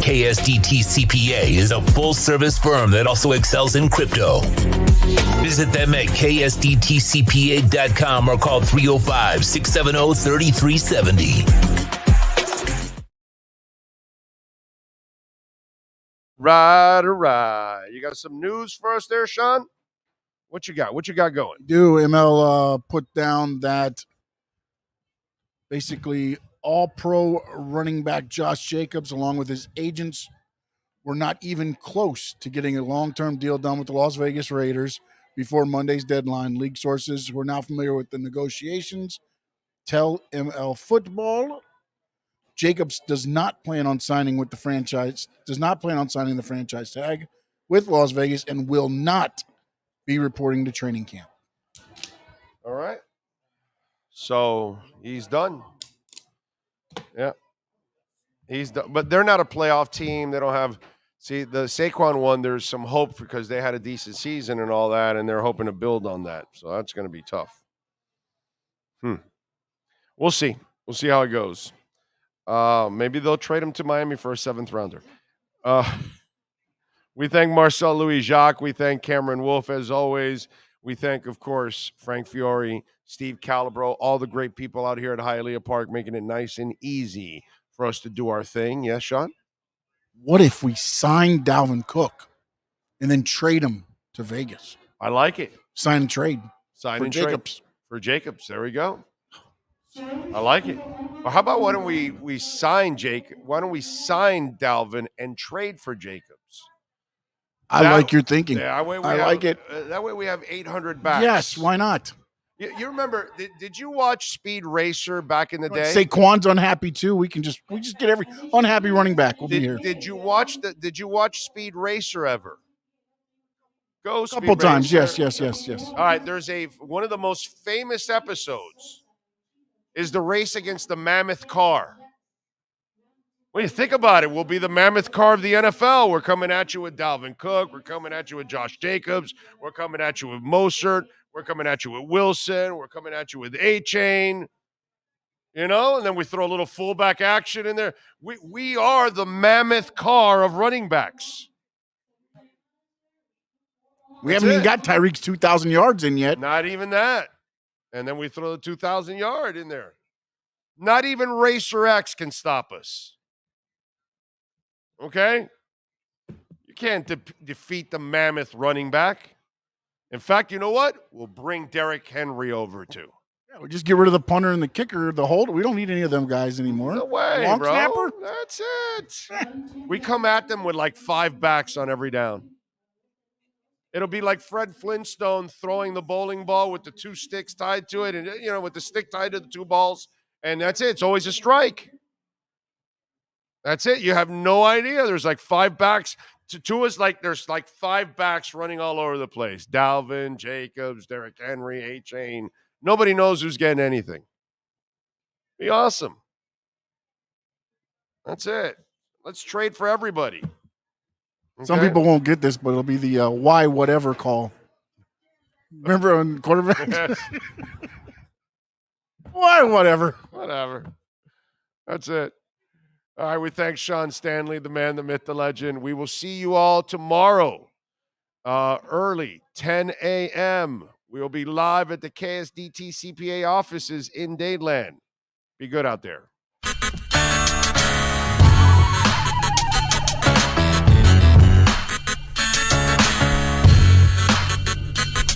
KSDT CPA is a full-service firm that also excels in crypto. Visit them at ksdtcpa.com or call 305-670-3370. Right. You got some news for us there, Sean? What you got? What you got going? ML put down that basically all-pro running back Josh Jacobs, along with his agents, were not even close to getting a long-term deal done with the Las Vegas Raiders before Monday's deadline. League sources who are now familiar with the negotiations tell ML Football Jacobs does not plan on signing the franchise tag with Las Vegas and will not be reporting to training camp. All right. So he's done. Yeah. He's done. But they're not a playoff team. They don't have – see, the Saquon one, there's some hope because they had a decent season and all that, and they're hoping to build on that. So that's going to be tough. We'll see. We'll see how it goes. Maybe they'll trade him to Miami for a 7th rounder. We thank Marcel Louis-Jacques. We thank Cameron Wolf, as always. We thank, of course, Frank Fiore, Steve Calabro, all the great people out here at Hialeah Park, making it nice and easy for us to do our thing. Yes, Sean? What if we sign Dalvin Cook and then trade him to Vegas? I like it. Sign and trade. Sign and Jacobs. For Jacobs. There we go. I like it. Well, how about why don't we sign Jake? Why don't we sign Dalvin and trade for Jacobs? I like your thinking. Yeah, like it. That way we have 800 backs. Yes, why not? You remember? Did you watch Speed Racer back in the day? Saquon's unhappy too. We just get every unhappy running back. We'll be here. Did you watch Speed Racer ever? Go Speed couple times. Racer. Yes. All right. There's one of the most famous episodes is the race against the mammoth car. When you think about it, we'll be the mammoth car of the NFL. We're coming at you with Dalvin Cook. We're coming at you with Josh Jacobs. We're coming at you with Mostert. We're coming at you with Wilson. We're coming at you with A-Chain. And then we throw a little fullback action in there. We are the mammoth car of running backs. We haven't even got Tyreek's 2,000 yards in yet. Not even that. And then we throw the 2,000 yard in there. Not even Racer X can stop us. Okay? You can't defeat the mammoth running back. In fact, you know what? We'll bring Derrick Henry over too. Yeah, we just get rid of the punter and the kicker, the hold. We don't need any of them guys anymore. No way, Long bro. snapper? That's it. We come at them with like 5 backs on every down. It'll be like Fred Flintstone throwing the bowling ball with the 2 sticks tied to it, and with the stick tied to the 2 balls, and that's it. It's always a strike. That's it. You have no idea. There's like 5 backs. To us, like there's like 5 backs running all over the place. Dalvin, Jacobs, Derrick Henry, A-Chain. Nobody knows who's getting anything. Be awesome. That's it. Let's trade for everybody. Okay? Some people won't get this, but it'll be the why whatever call. Remember on quarterback? Yes. Why whatever? Whatever. That's it. All right, we thank Sean Stanley, the man, the myth, the legend. We will see you all tomorrow, early, 10 a.m. We will be live at the KSDT CPA offices in Dadeland. Be good out there.